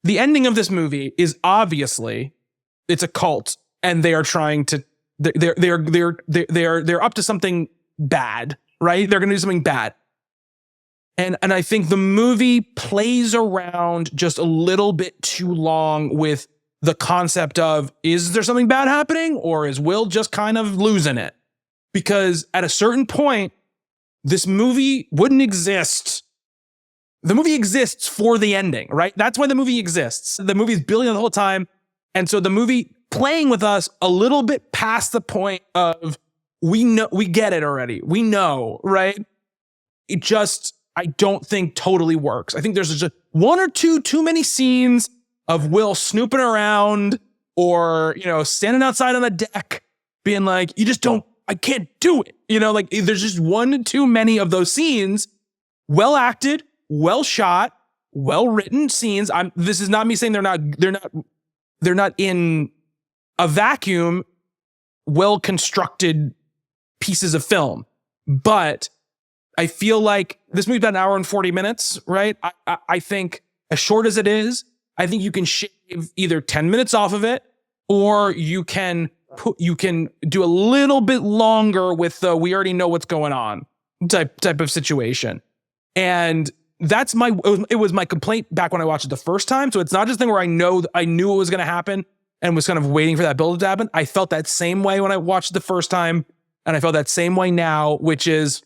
the ending of this movie is obviously, it's a cult and they are trying to, they're up to something bad, right? They're going to do something bad. And I think the movie plays around just a little bit too long with the concept of, is there something bad happening, or is Will just kind of losing it? Because at a certain point, this movie wouldn't exist. The movie exists for the ending, right? That's why the movie exists. The movie's building the whole time. And so the movie playing with us a little bit past the point of, we know, we get it already. We know, right? It just, I don't think totally works. I think there's just one or two too many scenes of Will snooping around, or, you know, standing outside on the deck being like, you just don't, I can't do it. You know, like there's just one too many of those scenes. Well acted, well shot, well written scenes. This is not me saying they're not in a vacuum, well constructed pieces of film. But I feel like this movie's about an hour and 40 minutes, right? I think as short as it is, I think you can shave either 10 minutes off of it, or you can do a little bit longer with the, we already know what's going on type of situation. And that's it was my complaint back when I watched it the first time. So it's not just a thing where I knew it was going to happen and was kind of waiting for that build to happen. I felt that same way when I watched it the first time, and I felt that same way now, which is,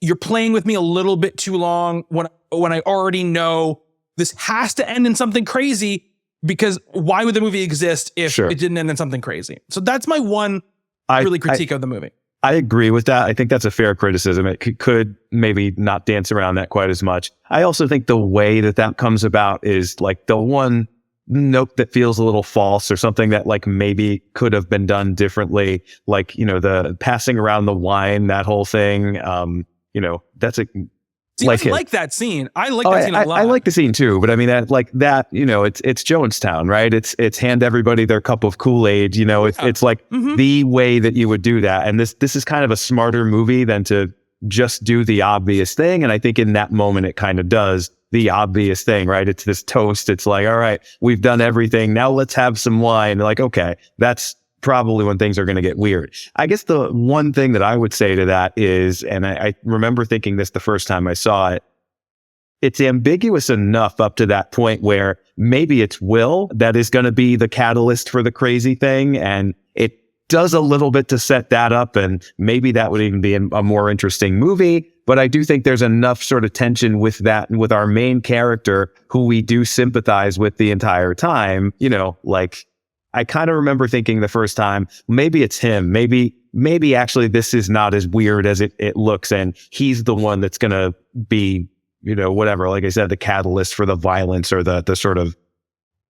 you're playing with me a little bit too long when I already know this has to end in something crazy, because why would the movie exist if it didn't end in something crazy? So that's my one critique of the movie. I agree with that. I think that's a fair criticism. It could maybe not dance around that quite as much. I also think the way that comes about is like the one note that feels a little false, or something that like maybe could have been done differently. Like, you know, the passing around the wine, that whole thing. You know, that's a, see, I like that scene. I like that scene a lot. I like the scene too, but I mean that, you know, it's Jonestown, right? It's hand everybody their cup of Kool-Aid, you know, it's like the way that you would do that. And this is kind of a smarter movie than to just do the obvious thing. And I think in that moment, it kind of does the obvious thing, right? It's this toast. It's like, all right, we've done everything. Now let's have some wine. Like, okay, that's probably when things are going to get weird. I guess the one thing that I would say to that is, and I remember thinking this the first time I saw it, it's ambiguous enough up to that point where maybe it's Will that is going to be the catalyst for the crazy thing. And it does a little bit to set that up. And maybe that would even be a more interesting movie. But I do think there's enough sort of tension with that, and with our main character, who we do sympathize with the entire time, you know, like, I kind of remember thinking the first time, maybe it's him. Maybe actually this is not as weird as it looks, and he's the one that's going to be, you know, whatever, like I said, the catalyst for the violence or the sort of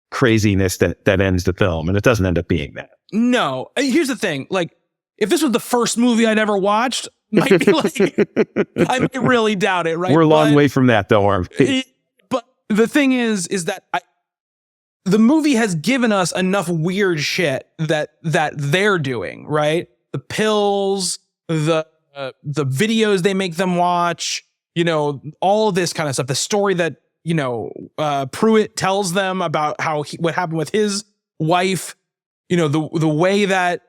craziness that ends the film. And it doesn't end up being that. No. Here's the thing. Like, if this was the first movie I'd ever watched, might be like, I might really doubt it, right? We're a long way from that, though, aren't we? But the thing is that the movie has given us enough weird shit that they're doing, right? The pills, the videos they make them watch, you know, all this kind of stuff. The story that, you know, Pruitt tells them about what happened with his wife, you know, the way that,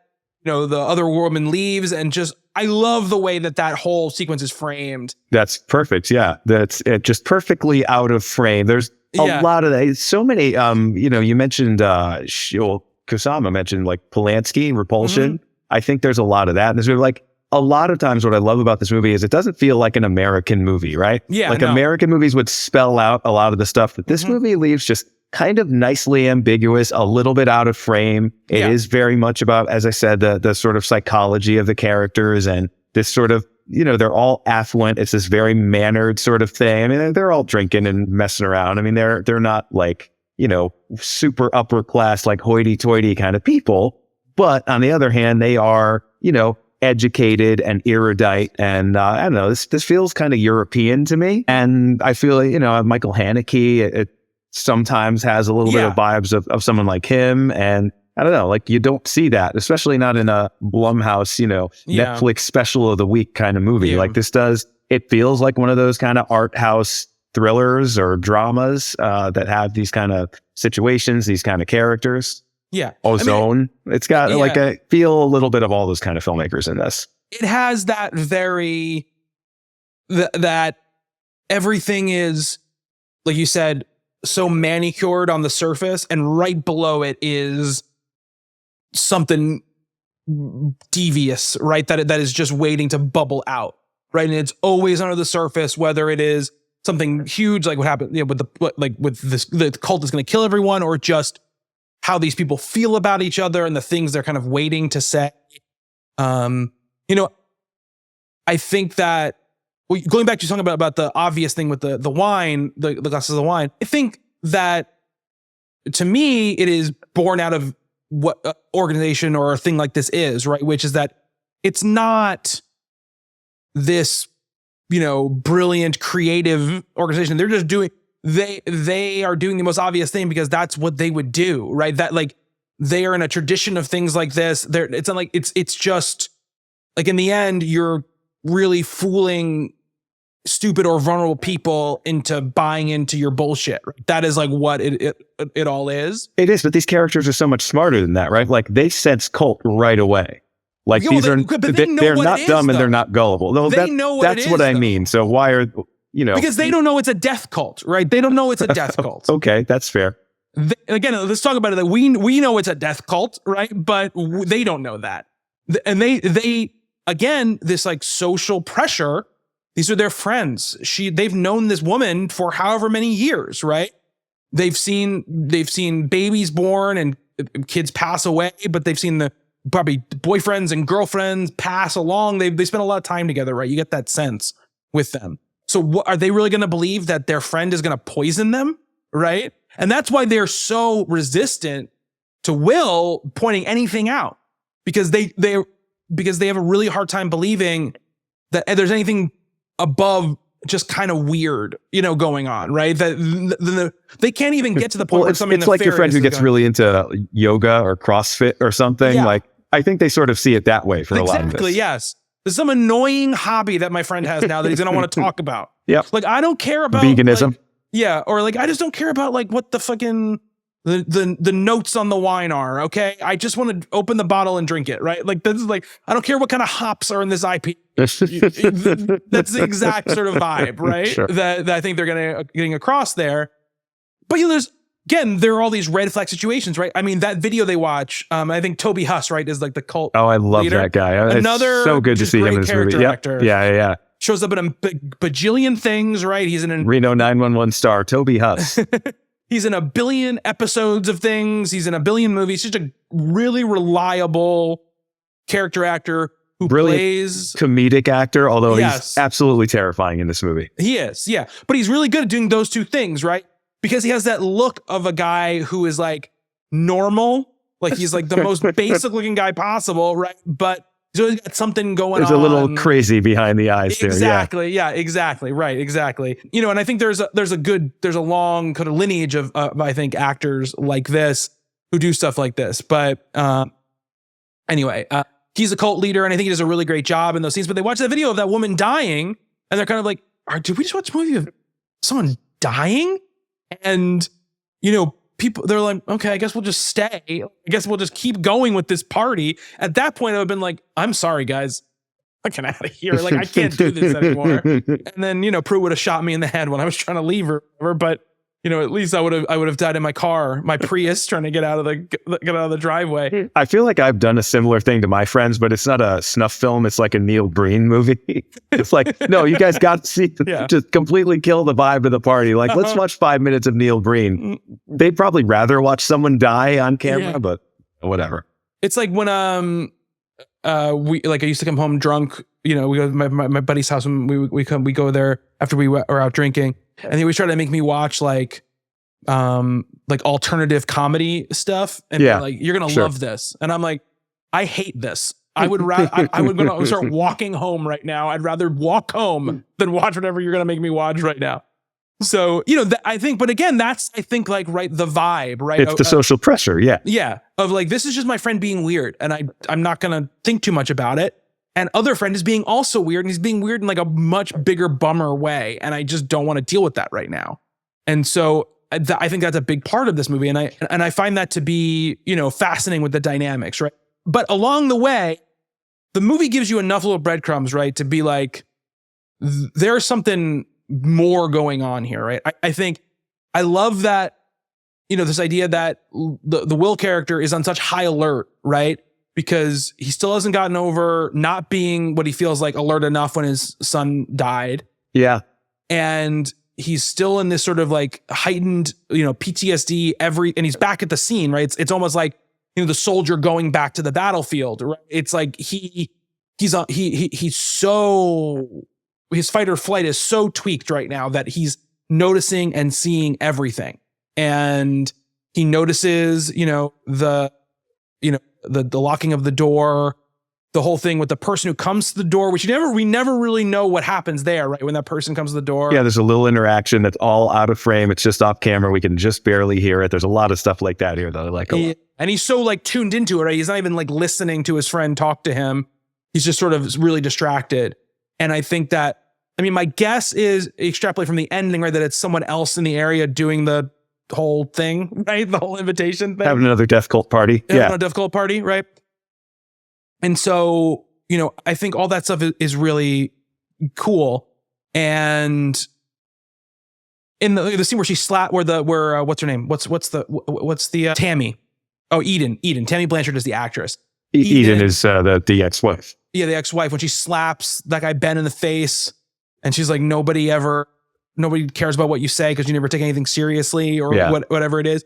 you know, the other woman leaves, and just, I love the way that whole sequence is framed. That's perfect. Yeah. That's it, just perfectly out of frame. There's a lot of that. So many, you know, you mentioned, Kusama mentioned like Polanski, Repulsion. Mm-hmm. I think there's a lot of that. And there's like a lot of times what I love about this movie is it doesn't feel like an American movie, right? Yeah. Like American movies would spell out a lot of the stuff that this movie leaves just kind of nicely ambiguous, a little bit out of frame. It is very much about, as I said, the sort of psychology of the characters, and this sort of, you know, they're all affluent. It's this very mannered sort of thing. I mean, they're all drinking and messing around. I mean, they're not like, you know, super upper class, like hoity-toity kind of people. But on the other hand, they are, you know, educated and erudite. And I don't know, this feels kind of European to me. And I feel, you know, Michael Haneke, it sometimes has a little bit of vibes of someone like him. And I don't know, like you don't see that, especially not in a Blumhouse, you know, Netflix special of the week kind of movie. Like this does, it feels like one of those kind of art house thrillers or dramas that have these kind of situations, these kind of characters. Yeah. Ozone. I mean, it's got like feel a little bit of all those kind of filmmakers in this. It has that that everything is, like you said, so manicured on the surface, and right below it is something devious, right? That is just waiting to bubble out, right? And it's always under the surface, whether it is something huge, like what happened, with the cult is going to kill everyone, or just how these people feel about each other and the things they're kind of waiting to say. I think that going back to talking about the obvious thing with the wine, the glasses of wine, I think that to me, it is born out of what organization or a thing like this is, right? Which is that it's not this, brilliant, creative organization. They're just doing, they are doing the most obvious thing because that's what they would do, right? That like they are in a tradition of things like this. It's not like it's just like in the end, you're really fooling stupid or vulnerable people into buying into your bullshit. Right? That is like what it all is. It is, but these characters are so much smarter than that, right? Like they sense cult right away. Like they're not dumb and they're not gullible. No, that's what I mean. So why are because they don't know it's a death cult, right? They don't know it's a death cult. Okay, that's fair. Again, let's talk about it. That we know it's a death cult, right? But they don't know that, and they again, this like social pressure. These are their friends. They've known this woman for however many years, right? They've seen babies born and kids pass away, but they've seen the probably boyfriends and girlfriends pass along. They spend a lot of time together, right? You get that sense with them. So what, are they really going to believe that their friend is going to poison them, right? And that's why they're so resistant to Will pointing anything out, because they have a really hard time believing that there's anything above just kind of weird, going on, right? That they can't even get to the point where something. It's like your friend who gets really into yoga or CrossFit or something. Yeah. Like I think they sort of see it that way for a lot of this. Exactly. Yes. There's some annoying hobby that my friend has now that he's gonna want to talk about. Yeah. Like I don't care about veganism. Or like I just don't care about like what the fucking the notes on the wine are. Okay, I just want to open the bottle and drink it. Right? Like this is like I don't care what kind of hops are in this IP. That's the exact sort of vibe, right? Sure. That I think they're getting across there. But there are all these red flag situations, right? I mean, that video they watch, I think Toby Huss, right, is like the cult. Oh, I love leader. That guy. Another it's so good to see him in this movie. Yep. Yeah. Shows up in a bajillion things, right? He's in Reno 911 star Toby Huss. He's in a billion episodes of things. He's in a billion movies. He's just a really reliable character actor who plays comedic actor, although he's absolutely terrifying in this movie. He is, yeah. But he's really good at doing those two things, right? Because he has that look of a guy who is like normal, like he's like the most basic looking guy possible, right? But he's always got something going on. There's a little crazy behind the eyes there. Exactly. Yeah, exactly. Right. Exactly. And I think there's a long kind of lineage of I think actors like this who do stuff like this. But anyway, he's a cult leader, and I think he does a really great job in those scenes. But they watch that video of that woman dying, and they're kind of like, did we just watch a movie of someone dying? And, people, they're like, okay, I guess we'll just stay. I guess we'll just keep going with this party. At that point, I would have been like, I'm sorry, guys. I'm getting out of here. Like, I can't do this anymore. And then, Prue would have shot me in the head when I was trying to leave her. But, at least I would have died in my car, my Prius, trying to get out of the driveway. I feel like I've done a similar thing to my friends, but it's not a snuff film. It's like a Neil Breen movie. It's like, no, you guys got to see, just completely kill the vibe of the party. Like, let's watch 5 minutes of Neil Breen. They'd probably rather watch someone die on camera, but whatever. It's like when I used to come home drunk. We go to my buddy's house and we go there after we were out drinking. And he always tried to make me watch like alternative comedy stuff, and like, you're gonna love this. And I'm like, I hate this. I would gonna start walking home right now. I'd rather walk home than watch whatever you're gonna make me watch right now. So I think, but again, that's the vibe, right? It's the social pressure, of like, this is just my friend being weird, and I'm not gonna think too much about it. And other friend is being also weird, and he's being weird in like a much bigger bummer way. And I just don't want to deal with that right now. And so I think that's a big part of this movie. And I find that to be, fascinating with the dynamics, right? But along the way, the movie gives you enough little breadcrumbs, right? To be like, there's something more going on here, right? I think I love that, this idea that the Will character is on such high alert, right? Because he still hasn't gotten over not being what he feels like alert enough when his son died. Yeah. And he's still in this sort of like heightened, PTSD and he's back at the scene, right? It's almost like, the soldier going back to the battlefield, right? It's like he's so, his fight or flight is so tweaked right now that he's noticing and seeing everything. And he notices, the locking of the door, the whole thing with the person who comes to the door, which we never really know what happens there, right? When that person comes to the door. Yeah, there's a little interaction that's all out of frame. It's just off camera. We can just barely hear it. There's a lot of stuff like that here that I like a lot. And he's so like tuned into it, right? He's not even like listening to his friend talk to him. He's just sort of really distracted. And I think that, my guess is extrapolate from the ending, right? That it's someone else in the area doing the whole thing, right? The whole invitation thing. Having another death cult party. Having a death cult party, right? And so, I think all that stuff is really cool. And in the scene where she slapped, what's her name? What's the Tammy? Oh, Eden. Tammy Blanchard is the actress. Eden is the ex-wife. Yeah, the ex-wife. When she slaps that guy Ben in the face, and she's like, nobody cares about what you say because you never take anything seriously, or whatever it is.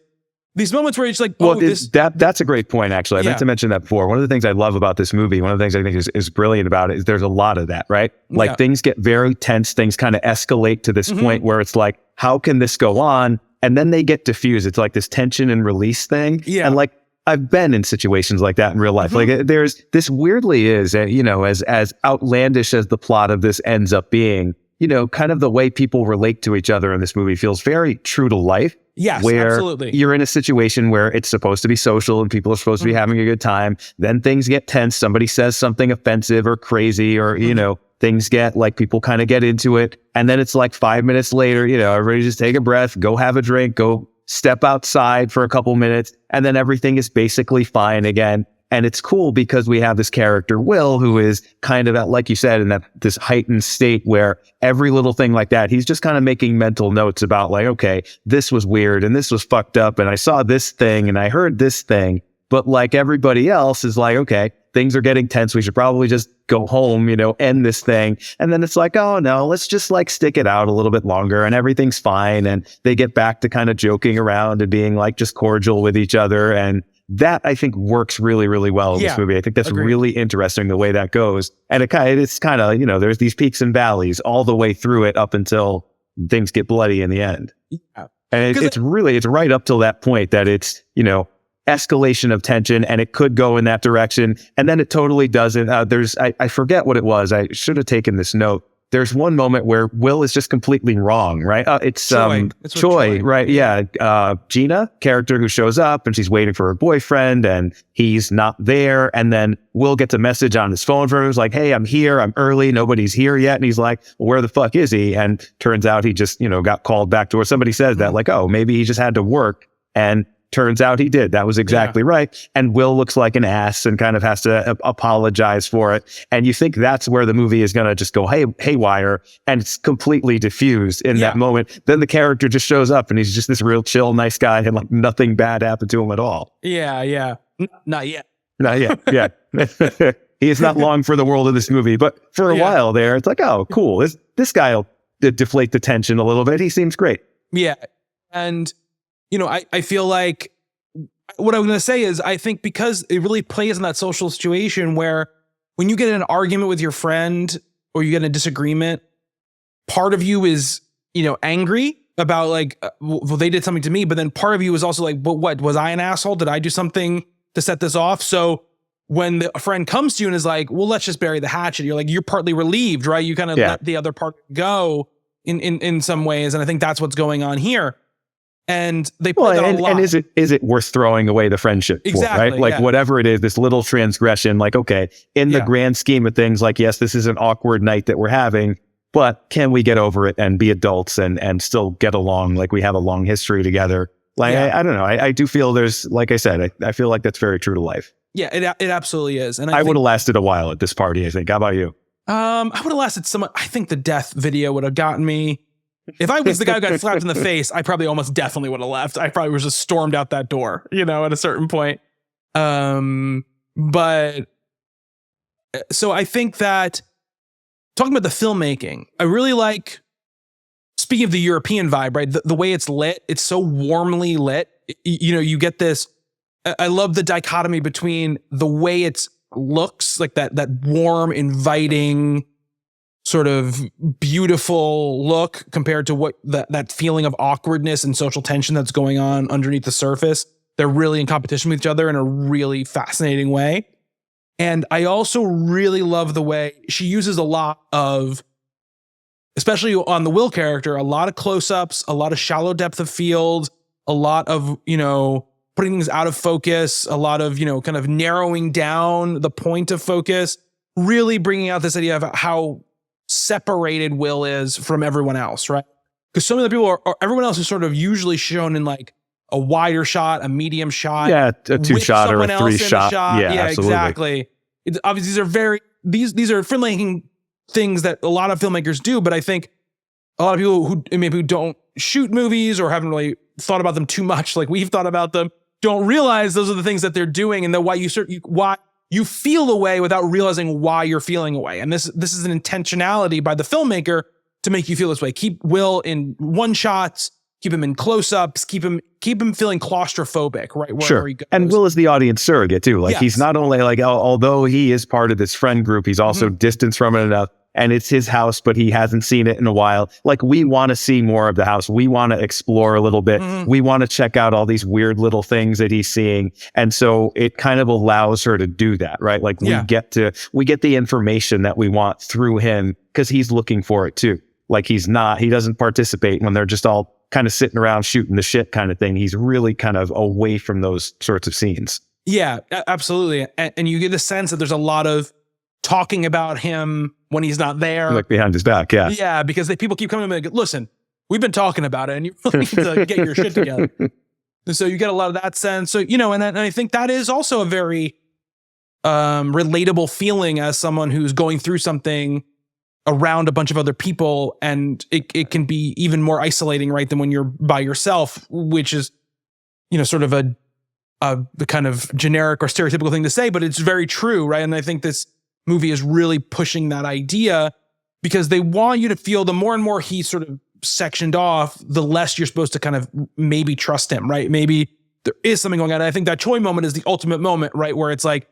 These moments where it's like, that's a great point, actually. I meant to mention that before. One of the things I love about this movie, one of the things I think is brilliant about it, is there's a lot of that, right? Like things get very tense, things kind of escalate to this point where it's like, how can this go on? And then they get diffused. It's like this tension and release thing. Yeah. And like, I've been in situations like that in real life. Like there's this weirdly is, as outlandish as the plot of this ends up being, kind of the way people relate to each other in this movie feels very true to life. Yes, where absolutely. You're in a situation where it's supposed to be social and people are supposed to be having a good time. Then things get tense. Somebody says something offensive or crazy, or, things get like people kind of get into it. And then it's like 5 minutes later, everybody just take a breath, go have a drink, go step outside for a couple minutes. And then everything is basically fine again. And it's cool because we have this character, Will, who is kind of at, like you said, in this heightened state where every little thing like that, he's just kind of making mental notes about like, okay, this was weird and this was fucked up. And I saw this thing and I heard this thing. But like everybody else is like, okay, things are getting tense. We should probably just go home, end this thing. And then it's like, oh no, let's just like stick it out a little bit longer and everything's fine. And they get back to kind of joking around and being like just cordial with each other. And that I think works really, really well in this movie. I think that's really interesting the way that goes. And it's kind of, there's these peaks and valleys all the way through it up until things get bloody in the end. Yeah. And it's right up till that point that it's, escalation of tension, and it could go in that direction. And then it totally doesn't. I forget what it was. I should have taken this note. There's one moment where Will is just completely wrong, right? It's Choi, right? Yeah. Gina, character who shows up and she's waiting for her boyfriend and he's not there. And then Will gets a message on his phone from her. It's like, hey, I'm here. I'm early. Nobody's here yet. And he's like, well, where the fuck is he? And turns out he just, got called back to her. Somebody says that like, oh, maybe he just had to work. And turns out he did. That was exactly right. And Will looks like an ass and kind of has to apologize for it. And you think that's where the movie is going to just go haywire, and it's completely diffused in that moment. Then the character just shows up and he's just this real chill, nice guy, and like nothing bad happened to him at all. Yeah. Not yet. Yeah. He is not long for the world of this movie, but for a while there, it's like, oh, cool. This guy will deflate the tension a little bit. He seems great. Yeah. And I feel like what I'm going to say is I think because it really plays in that social situation where when you get in an argument with your friend or you get in a disagreement, part of you is, angry about like, well, they did something to me. But then part of you is also like, but what, was I an asshole? Did I do something to set this off? So when a friend comes to you and is like, well, let's just bury the hatchet, you're like, you're partly relieved, right? You kind of let the other part go in some ways. And I think that's what's going on here. And they play that a lot. And is it worth throwing away the friendship for, right? Like whatever it is, this little transgression, like, okay, in the grand scheme of things, like, yes, this is an awkward night that we're having, but can we get over it and be adults and still get along? Like we have a long history together. Like, I don't know. I do feel there's, like I said, I feel like that's very true to life. Yeah, it absolutely is. And I would have lasted a while at this party, I think. How about you? I would have lasted somewhat. I think the death video would have gotten me. If I was the guy who got slapped in the face, I probably almost definitely would have left. I probably was just stormed out that door, at a certain point. But so I think that talking about the filmmaking, I really like, speaking of the European vibe, right? The way it's lit, it's so warmly lit. You get this, I love the dichotomy between the way it looks, like that warm, inviting, sort of beautiful look compared to what that feeling of awkwardness and social tension that's going on underneath the surface. They're really in competition with each other in a really fascinating way. And I also really love the way she uses a lot of, especially on the Will character, a lot of close-ups, a lot of shallow depth of field, a lot of, putting things out of focus, a lot of, kind of narrowing down the point of focus, really bringing out this idea of how separated Will is from everyone else, right? Because so many people everyone else is sort of usually shown in like a wider shot, a medium shot, a 2-shot or a 3-shot. Yeah, exactly. Obviously, these are filmmaking things that a lot of filmmakers do, but I think a lot of people who don't shoot movies or haven't really thought about them too much, like we've thought about them, don't realize those are the things that they're doing, and why you feel a way without realizing why you're feeling a way. And this is an intentionality by the filmmaker to make you feel this way. Keep Will in one shots, keep him in close-ups, keep him feeling claustrophobic, right? Sure. He goes. And Will is the audience surrogate too. Like, yes. He's not only like, although he is part of this friend group, he's also distanced from it enough. And it's his house, but he hasn't seen it in a while. Like, we want to see more of the house. We want to explore a little bit. We want to check out all these weird little things that he's seeing. And so it kind of allows her to do that, right? Like, we get the information that we want through him because he's looking for it too. Like, he doesn't participate when they're just all kind of sitting around shooting the shit kind of thing. He's really kind of away from those sorts of scenes. Yeah, absolutely. And you get the sense that there's a lot of talking about him when he's not there. Like behind his back, yeah. Yeah, because people keep coming to him and go, listen, we've been talking about it and you really need to get your shit together. And so you get a lot of that sense. So, and I think that is also a very relatable feeling as someone who's going through something around a bunch of other people. And it can be even more isolating, right, than when you're by yourself, which is, sort of a kind of generic or stereotypical thing to say, but it's very true, right? And I think this movie is really pushing that idea because they want you to feel the more and more he's sort of sectioned off, the less you're supposed to kind of maybe trust him, right? Maybe there is something going on. And I think that Choi moment is the ultimate moment, right? Where it's like,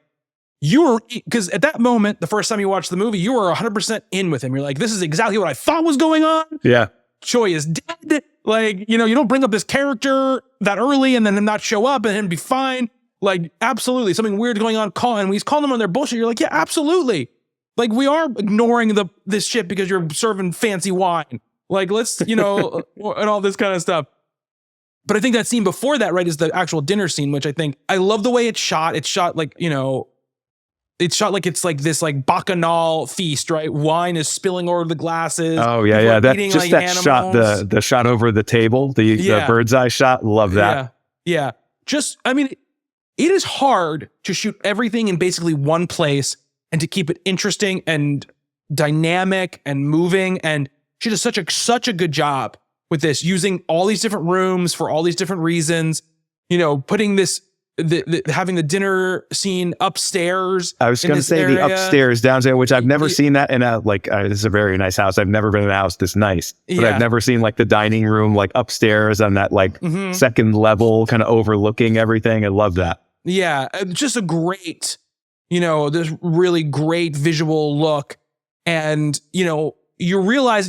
because at that moment, the first time you watch the movie, you were 100% in with him. You're like, this is exactly what I thought was going on. Yeah. Choi is dead. Like, you don't bring up this character that early and then him not show up and him be fine. Like, absolutely, something weird going on. And he's calling them on their bullshit. You're like, yeah, absolutely. Like, we are ignoring this shit because you're serving fancy wine. Like, let's, and all this kind of stuff. But I think that scene before that, right, is the actual dinner scene, which I think, I love the way it's shot. It's shot like, it's shot like it's like this like bacchanal feast, right? Wine is spilling over the glasses. Oh yeah, yeah. That just like that animals. Shot, the shot over the table, the bird's eye shot. Love that. Yeah. It is hard to shoot everything in basically one place and to keep it interesting and dynamic and moving. And she does such a good job with this, using all these different rooms for all these different reasons. Putting this. Having the dinner scene upstairs. I was going to say the upstairs, downstairs, which I've never seen that in this is a very nice house. I've never been in a house this nice, but I've never seen like the dining room, like upstairs on that like second level kind of overlooking everything. I love that. Yeah. Just a great, this really great visual look. And, you realize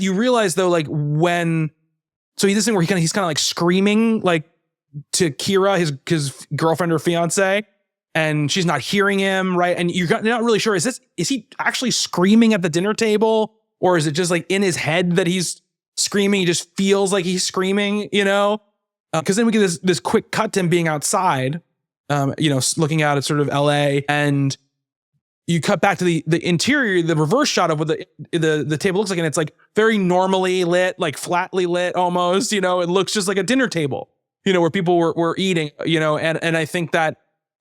though, like so he's this thing where he's kind of like screaming, like, to Kira, his girlfriend or fiance, and she's not hearing him, right? And you're not really sure, is he actually screaming at the dinner table, or is it just like in his head that he's screaming? He just feels like he's screaming, because then we get this quick cut to him being outside, looking out at sort of LA, and you cut back to the interior, the reverse shot of what the table looks like, and it's like very normally lit, like flatly lit almost, it looks just like a dinner table. Where people were eating, and I think that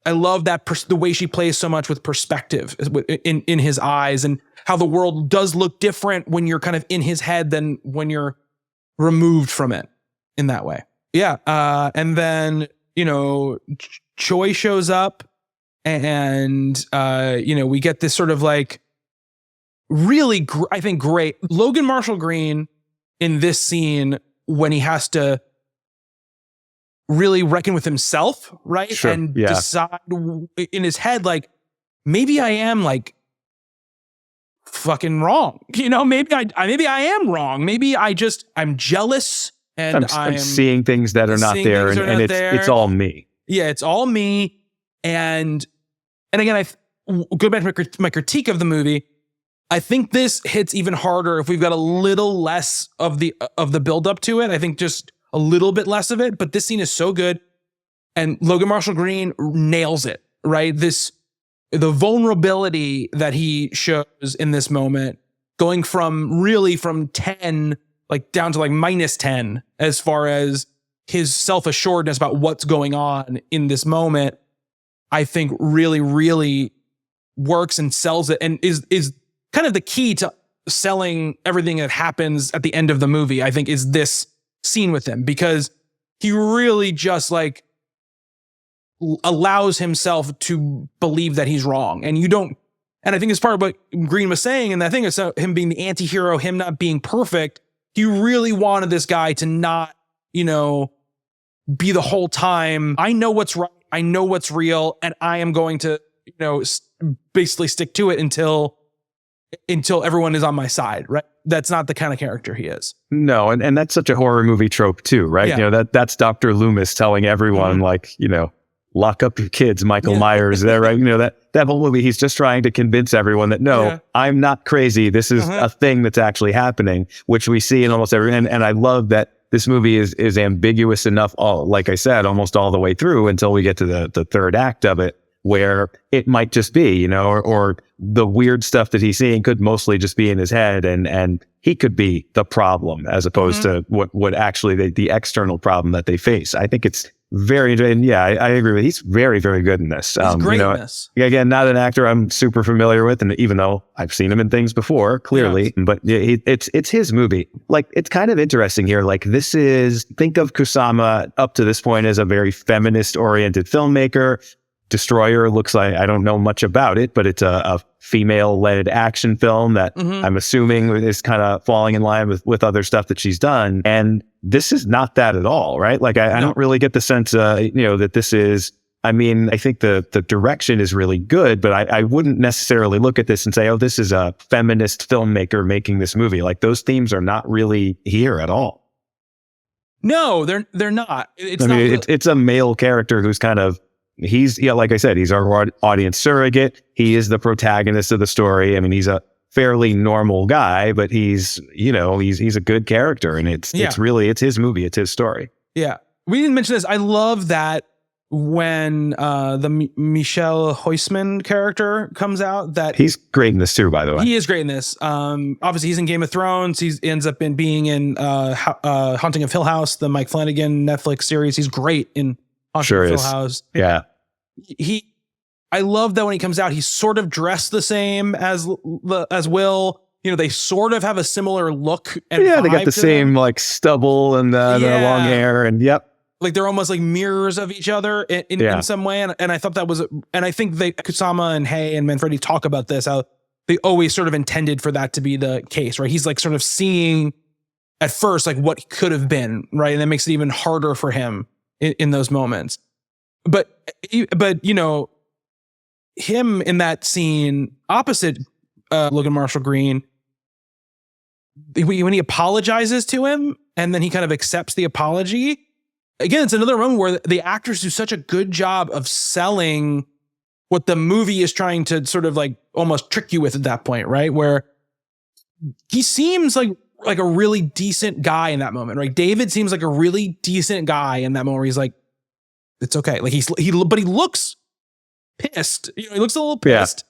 I love that the way she plays so much with perspective in his eyes, and how the world does look different when you're kind of in his head than when you're removed from it in that way. Yeah. And then, Choi shows up and, we get this sort of like really, I think, great Logan Marshall Green in this scene when he has to really reckon with himself, right? Sure, and decide in his head, like, maybe I am like fucking wrong. Maybe I am wrong. Maybe I'm jealous and I'm seeing things that are not there, and it's all me. Yeah, it's all me. And again, I go back to my critique of the movie. I think this hits even harder if we've got a little less of the build up to it. I think just a little bit less of it, but this scene is so good, and Logan Marshall Green nails it. Right, the vulnerability that he shows in this moment, going from 10 like down to like -10 as far as his self-assuredness about what's going on in this moment, I think really, really works and sells it, and is kind of the key to selling everything that happens at the end of the movie. I think is this scene with him, because he really just like allows himself to believe that he's wrong. And I think it's part of what Green was saying, and I think it's him being the anti-hero, him not being perfect. He really wanted this guy to not, be the whole time, I know what's right, I know what's real, and I am going to, basically stick to it until everyone is on my side, right? That's not the kind of character he is. No, and that's such a horror movie trope too, right? Yeah. That's Dr. Loomis telling everyone, lock up your kids, Michael Myers, there, right? That whole movie, he's just trying to convince everyone that, no, I'm not crazy. This is a thing that's actually happening, which we see in almost every, and I love that this movie is ambiguous enough, like I said, almost all the way through until we get to the third act of it, where it might just be, or the weird stuff that he's seeing could mostly just be in his head, and he could be the problem as opposed to what actually the external problem that they face. I think it's very, and I agree with you. He's very, very good in this. He's great in this. Again, not an actor I'm super familiar with, and even though I've seen him in things before, clearly, but it's his movie. Like, it's kind of interesting here. Like, think of Kusama up to this point as a very feminist-oriented filmmaker. Destroyer looks like, I don't know much about it, but it's a female-led action film that I'm assuming is kind of falling in line with other stuff that she's done. And this is not that at all, right? Like, I don't really get the sense, that this is, I think the direction is really good, but I wouldn't necessarily look at this and say, oh, this is a feminist filmmaker making this movie. Like, those themes are not really here at all. No, they're not. It's a male character who's kind of, like I said, he's our audience surrogate. He is the protagonist of the story. He's a fairly normal guy, but he's a good character, and it's his movie. It's his story. Yeah. We didn't mention this. I love that when the Michelle Huisman character comes out, that he's great in this too, by the way. He is great in this. Obviously he's in Game of Thrones. He ends up being in Haunting of Hill House, the Mike Flanagan Netflix series. He's great in Haunting of Hill House. Yeah. I love that when he comes out, he's sort of dressed the same as Will. They sort of have a similar look. And they got the same like stubble and the long hair, and like they're almost like mirrors of each other in some way. And I thought that was, and I think Kusama and Hay and Manfredi talk about this, how they always sort of intended for that to be the case, right? He's like sort of seeing at first like what could have been, right? And that makes it even harder for him in those moments. But him in that scene opposite Logan Marshall Green, when he apologizes to him and then he kind of accepts the apology, again, it's another moment where the actors do such a good job of selling what the movie is trying to sort of like almost trick you with at that point, right? Where he seems like a really decent guy in that moment, right? David seems like a really decent guy in that moment where he's like, it's okay. Like but he looks pissed. He looks a little pissed,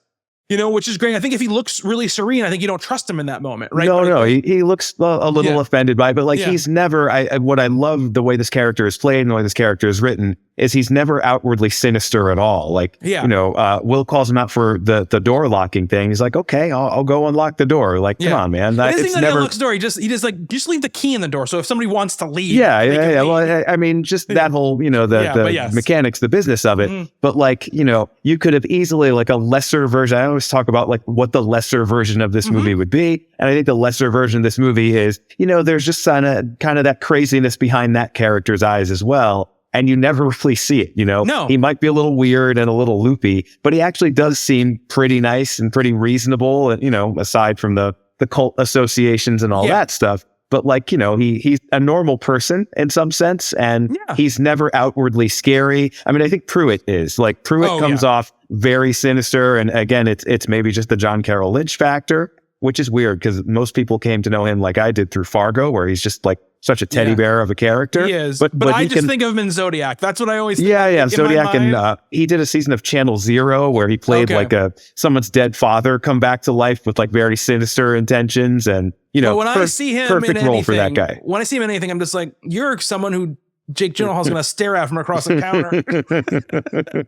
which is great. I think if he looks really serene, I think you don't trust him in that moment, right? No. He looks a little offended by it, but like he's never, what I love the way this character is played and the way this character is written, is he's never outwardly sinister at all. Like, you know, Will calls him out for the door locking thing. He's like, okay, I'll go unlock the door. Like, come on, man. It's never unlocks the door. He just leave the key in the door. So if somebody wants to leave, leave. Well, I mean, just that whole, you know, the mechanics, the business of it. But like, you know, you could have easily like a lesser version. I always talk about like what the lesser version of this movie would be. And I think the lesser version of this movie is, you know, there's just kind of that craziness behind that character's eyes as well. And you never really see it, you know? No. He might be a little weird and a little loopy, but he actually does seem pretty nice and pretty reasonable, and, you know, aside from the cult associations and all that stuff. But like, you know, he's a normal person in some sense, and he's never outwardly scary. I mean, I think Pruitt is. Like, Pruitt comes off very sinister, and again, it's maybe just the John Carroll Lynch factor, which is weird because most people came to know him like I did through Fargo, where he's just like such a teddy bear of a character. He is. But I just think of him in Zodiac. That's what I always think. Yeah. Zodiac. And he did a season of Channel Zero where he played like someone's dead father come back to life with like very sinister intentions. And, you know, when I see him perfect in role anything, for that guy. When I see him in anything, I'm just like, you're someone who Jake Gyllenhaal's going to stare at from across the counter.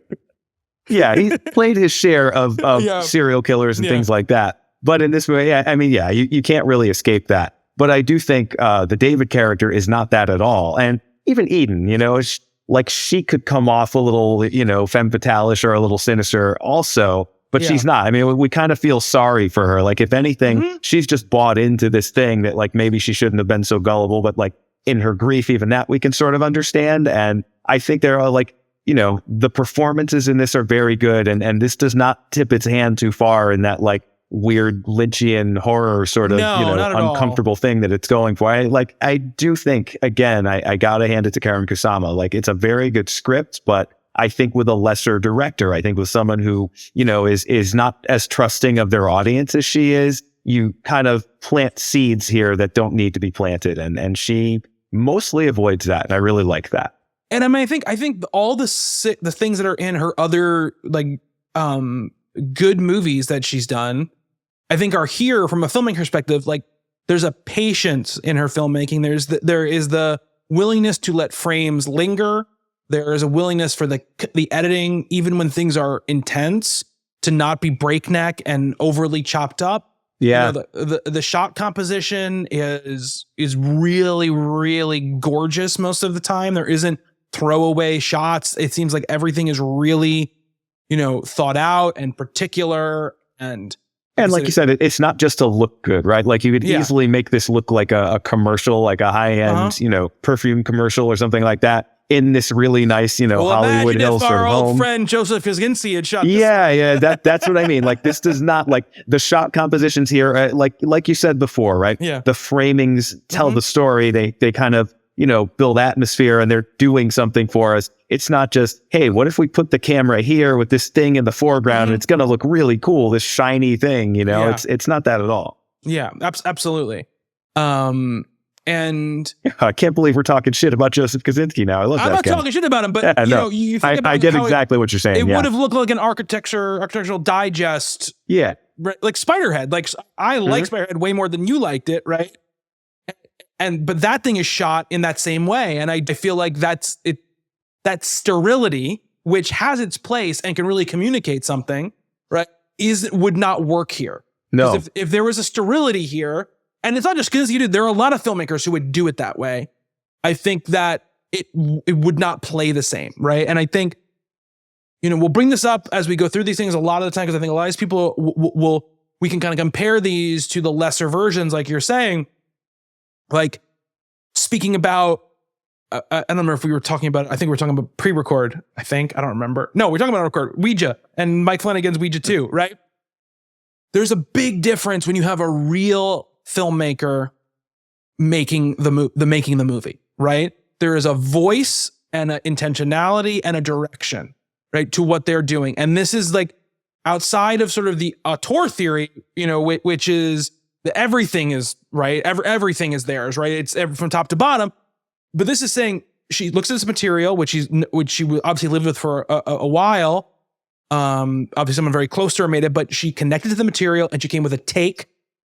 Yeah, he played his share of serial killers and things like that. But in this way, I mean, you can't really escape that. But I do think the David character is not that at all. And even Eden, you know, like she could come off a little, you know, femme fatale-ish or a little sinister also, but she's not. I mean, we kind of feel sorry for her. Like, if anything, she's just bought into this thing that like maybe she shouldn't have been so gullible, but like in her grief, even that we can sort of understand. And I think there are like, you know, the performances in this are very good. And this does not tip its hand too far in that like weird Lynchian horror sort of, uncomfortable thing that it's going for. I do think, again, I gotta hand it to Karen Kusama. Like, it's a very good script, but I think with a lesser director, I think with someone who, you know, is not as trusting of their audience as she is, you kind of plant seeds here that don't need to be planted. And she mostly avoids that. And I really like that. And I mean, I think all the things that are in her other like good movies that she's done, I think are here from a filmmaking perspective. Like, there's a patience in her filmmaking. There is the willingness to let frames linger. There is a willingness for the editing, even when things are intense, to not be breakneck and overly chopped up. Yeah, you know, the shot composition is really, really gorgeous most of the time. There isn't throwaway shots. It seems like everything is really, you know, thought out and particular. And like you said, it's not just to look good, right? Like, you could easily make this look like a commercial, like a high-end, you know, perfume commercial or something like that, in this really nice, you know, Hollywood Hills sort of home. Our old friend Joseph Kosinski had shot this. Yeah, that's what I mean. Like, this does not, like, the shot compositions here, like you said before, right? Yeah. The framings tell the story. They kind of, you know, build atmosphere, and they're doing something for us. It's not just, hey, what if we put the camera here with this thing in the foreground and it's going to look really cool, this shiny thing, you know? It's not that at all. Yeah, absolutely. And I can't believe we're talking shit about Joseph Kosinski now. I love that guy. I'm not talking shit about him, but you know, you think about I get exactly what you're saying. It would have looked like an Architectural Digest. Yeah. Like Spiderhead. Like, I like Spiderhead way more than you liked it, right? But that thing is shot in that same way. And I feel like that's it. That sterility, which has its place and can really communicate something, right, would not work here. No. If there was a sterility here, and it's not just because there are a lot of filmmakers who would do it that way, I think that it would not play the same, right? And I think, you know, we'll bring this up as we go through these things a lot of the time, because I think a lot of these people we can kind of compare these to the lesser versions, like you're saying, like speaking about, I don't remember if we were talking about, I think we were talking about pre-record, I don't remember. No, we're talking about record, Ouija, and Mike Flanagan's Ouija 2, right? There's a big difference when you have a real filmmaker making the movie, right? There is a voice and an intentionality and a direction, right, to what they're doing. And this is like outside of sort of the auteur theory, you know, which is that everything is right. Everything is theirs, right? It's from top to bottom. But this is saying she looks at this material, which she obviously lived with for a while. Obviously someone very close to her made it, but she connected to the material and she came with a take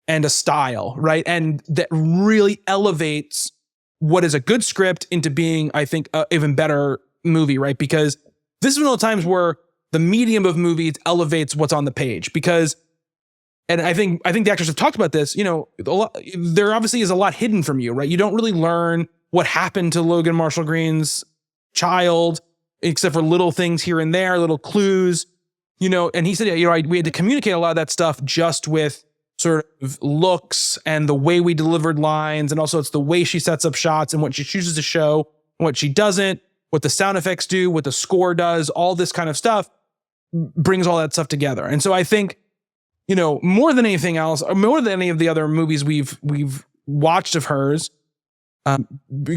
and a style, right? And that really elevates what is a good script into being, I think, even better movie, right? Because this is one of the times where the medium of movies elevates what's on the page. Because, and I think the actors have talked about this, there obviously is a lot hidden from you, right? You don't really learn what happened to Logan Marshall Green's child, except for little things here and there, little clues, and he said, we had to communicate a lot of that stuff just with sort of looks and the way we delivered lines. And also it's the way she sets up shots and what she chooses to show, what she doesn't, what the sound effects do, what the score does, all this kind of stuff brings all that stuff together. And so I think, more than anything else, or more than any of the other movies we've watched of hers,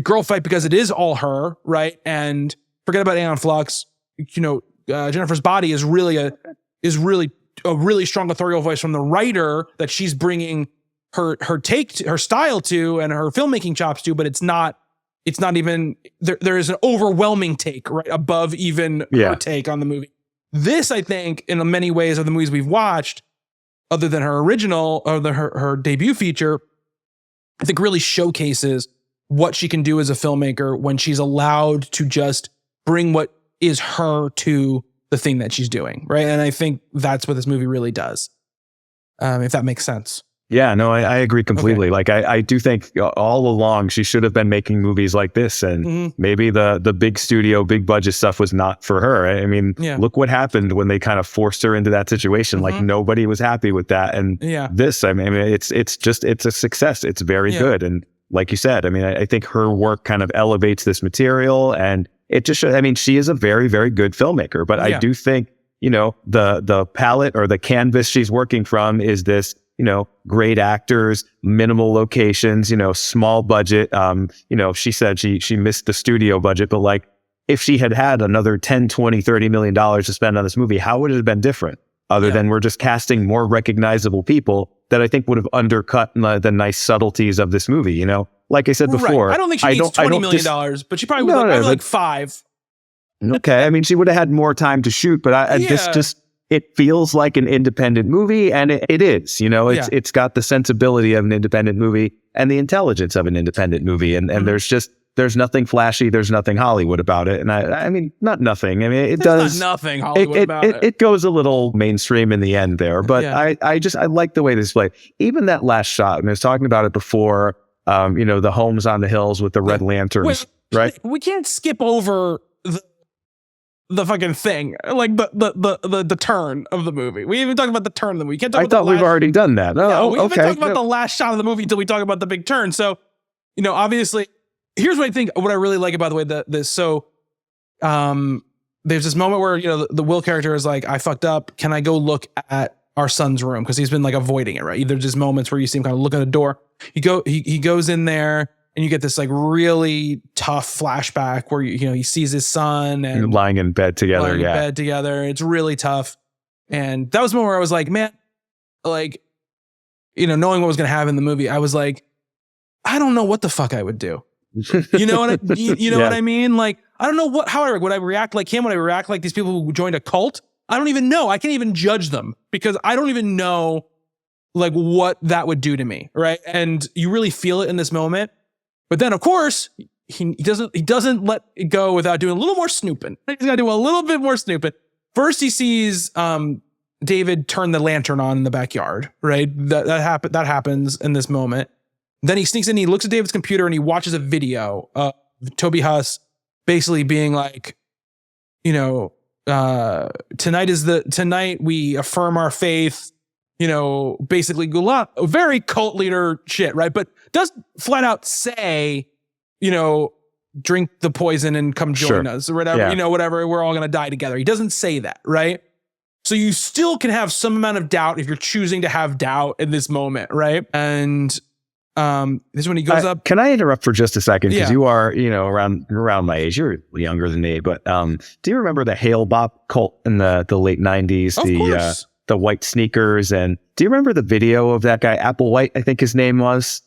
Girl Fight, because it is all her, right? And forget about Aeon Flux, Jennifer's Body is really a really strong authorial voice from the writer that she's bringing her style to and her filmmaking chops to, but it's not even there is an overwhelming take right above even her take on the movie. This, I think, in many ways of the movies we've watched, other than her original or her debut feature, I think really showcases what she can do as a filmmaker when she's allowed to just bring what is her to the thing that she's doing, right? And I think that's what this movie really does, if that makes sense. Yeah, no, I agree completely. Okay. Like, I do think all along she should have been making movies like this, and maybe the big studio, big budget stuff was not for her. I mean, look what happened when they kind of forced her into that situation. Like, nobody was happy with that. And this, I mean, it's a success. It's very good. And like you said, I mean, I think her work kind of elevates this material, and it just shows, I mean, she is a very, very good filmmaker, but I do think, the palette or the canvas she's working from is this, great actors, minimal locations, small budget. She said she missed the studio budget, but like, if she had another 10, 20, $30 million to spend on this movie, how would it have been different? Other than we're just casting more recognizable people that I think would have undercut the nice subtleties of this movie, Like I said before, right. I don't think she needs $20 million, but she probably would like $5. Okay. I mean, she would have had more time to shoot, but it feels like an independent movie, and it is, it's got the sensibility of an independent movie and the intelligence of an independent movie. And there's nothing flashy. There's nothing Hollywood about it. And I mean, not nothing. I mean, there's not nothing Hollywood about it. It goes a little mainstream in the end there, but I like the way this played. Even that last shot, and I was talking about it before, the homes on the hills with the red lanterns, right? We can't skip over the fucking thing, like the turn of the movie. We even talked about the turn of the movie. We can't talk about we've already done that. We haven't talked about the last shot of the movie until we talk about the big turn. So, obviously, here's what I really like about the way that this. So, there's this moment where the Will character is like, I fucked up. Can I go look at our son's room? Because he's been like avoiding it, right? There's just moments where you see him kind of look at the door. He goes in there. And you get this like really tough flashback where he sees his son and lying in bed together. It's really tough. And that was the moment where I was like, man, like, knowing what was going to happen in the movie, I was like, I don't know what the fuck I would do. You know what I mean? Like, I don't know would I react like him? Would I react like these people who joined a cult? I don't even know. I can't even judge them because I don't even know like what that would do to me. Right. And you really feel it in this moment. But then, of course, he doesn't let it go without doing a little more snooping. He's got to do a little bit more snooping. First, he sees David turn the lantern on in the backyard. Right, that happens in this moment. Then he sneaks in. He looks at David's computer and he watches a video of Toby Huss basically being like, tonight we affirm our faith. Basically very cult leader shit, right? But does flat out say, drink the poison and come join us or whatever, whatever, we're all going to die together. He doesn't say that, right? So you still can have some amount of doubt if you're choosing to have doubt in this moment, right? And this is when he goes up. Can I interrupt for just a second? Because you are, around my age. You're younger than me, but do you remember the Hale Bop cult in the late 90s? Of course. The white sneakers. And do you remember the video of that guy, Applewhite, I think his name was?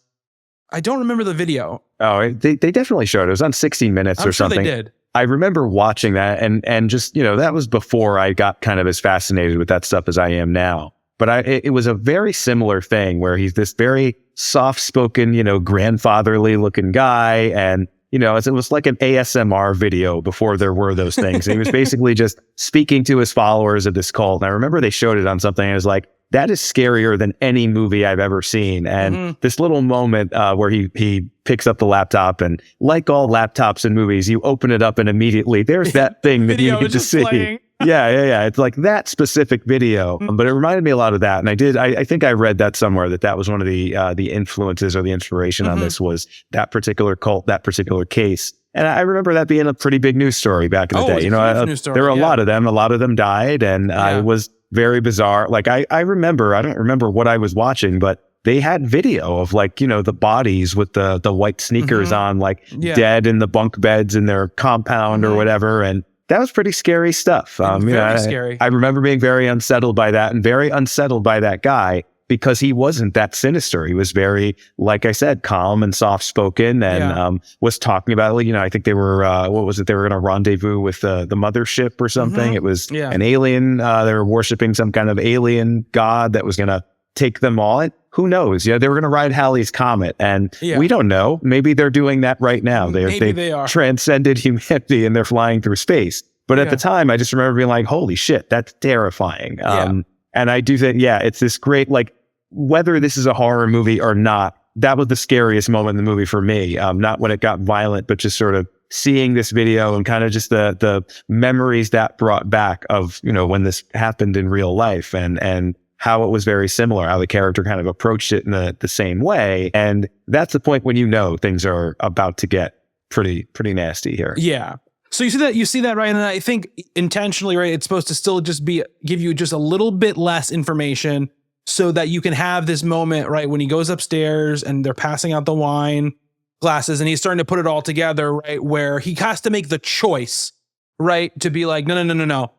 I don't remember the video. Oh, they definitely showed it. It was on 60 Minutes or something. They did. I remember watching that and just, that was before I got kind of as fascinated with that stuff as I am now. But it was a very similar thing where he's this very soft-spoken, grandfatherly looking guy. And, you know, it was like an ASMR video before there were those things. And he was basically just speaking to his followers of this cult. And I remember they showed it on something. And I was like, that is scarier than any movie I've ever seen. And this little moment where he picks up the laptop, and like all laptops in movies, you open it up and immediately there's that thing that you need to see. Playing. Yeah. It's like that specific video, but it reminded me a lot of that. And I think I read that somewhere that was one of the influences or the inspiration on this was that particular cult, that particular case. And I remember that being a pretty big news story back in the day. You know, there were a lot of them. A lot of them died, and it was very bizarre. Like I don't remember what I was watching, but they had video of, like, you know, the bodies with the white sneakers on, like dead in the bunk beds in their compound or whatever. And that was pretty scary stuff. Very scary. I remember being very unsettled by that, and very unsettled by that guy, because he wasn't that sinister. He was very, like I said, calm and soft-spoken, and was talking about, you know, I think they were, what was it? They were going to rendezvous with the mothership or something. It was an alien. They were worshiping some kind of alien god that was going to take them all. Who knows? Yeah, they were going to ride Halley's Comet, and we don't know. Maybe they're doing that right now. They are transcended humanity, and they're flying through space. But at the time, I just remember being like, holy shit, that's terrifying. And I do think, it's this great, like, whether this is a horror movie or not, that was the scariest moment in the movie for me. Not when it got violent, but just sort of seeing this video and kind of just the memories that brought back of, you know, when this happened in real life, and how it was very similar, how the character kind of approached it in the same way. And that's the point when you know things are about to get pretty nasty here. Yeah. So you see that, right? And I think intentionally, right, it's supposed to still just give you just a little bit less information, so that you can have this moment, right, when he goes upstairs and they're passing out the wine glasses and he's starting to put it all together, right, where he has to make the choice, right, to be like, no.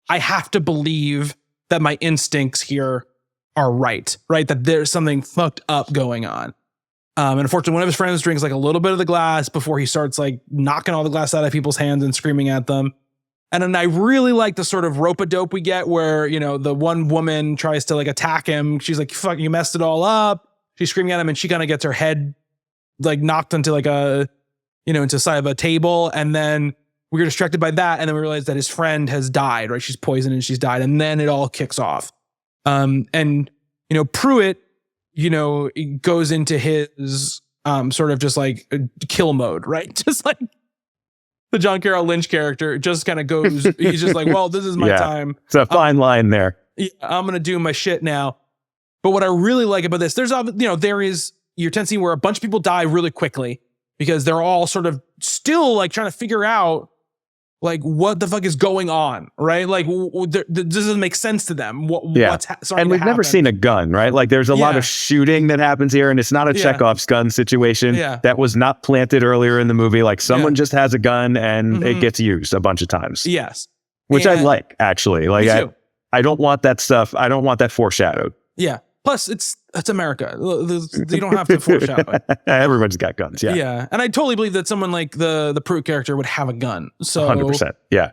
I have to believe that my instincts here are right, that there's something fucked up going on. And unfortunately, one of his friends drinks like a little bit of the glass before he starts like knocking all the glass out of people's hands and screaming at them. And then I really like the sort of rope-a-dope we get where, you know, the one woman tries to like attack him. She's like, fuck, you messed it all up. She's screaming at him, and she kind of gets her head like knocked into like into the side of a table. And then we get distracted by that. And then we realize that his friend has died, right? She's poisoned and she's died. And then it all kicks off. And, you know, Pruitt, you know, goes into his sort of just like kill mode, right? Just like the John Carroll Lynch character just kind of goes, he's just like, well, this is my time. It's a fine line there. Yeah, I'm going to do my shit now. But what I really like about this, there is your tense scene where a bunch of people die really quickly because they're all sort of still like trying to figure out like what the fuck is going on, right? Like this doesn't make sense to them. What's and we've never seen a gun, right? Like there's a lot of shooting that happens here, and it's not a Chekhov's gun situation that was not planted earlier in the movie. Like someone just has a gun and it gets used a bunch of times. Yes, which I like, actually. Like I don't want that stuff. I don't want that foreshadowed. Yeah. Plus, it's America. You don't have to foreshadow it. Everyone's got guns. Yeah. Yeah. And I totally believe that someone like the Pruitt character would have a gun. So 100%. Yeah.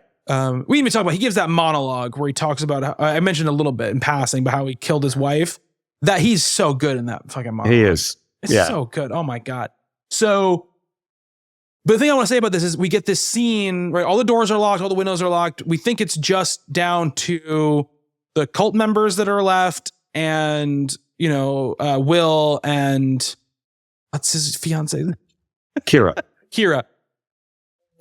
We even talk about, he gives that monologue where he talks about how, I mentioned a little bit in passing, but how he killed his wife. That he's so good in that fucking monologue. He is. It's so good. Oh my God. So, but the thing I want to say about this is we get this scene, right? All the doors are locked. All the windows are locked. We think it's just down to the cult members that are left. And, you know, Will and what's his fiance? Kira.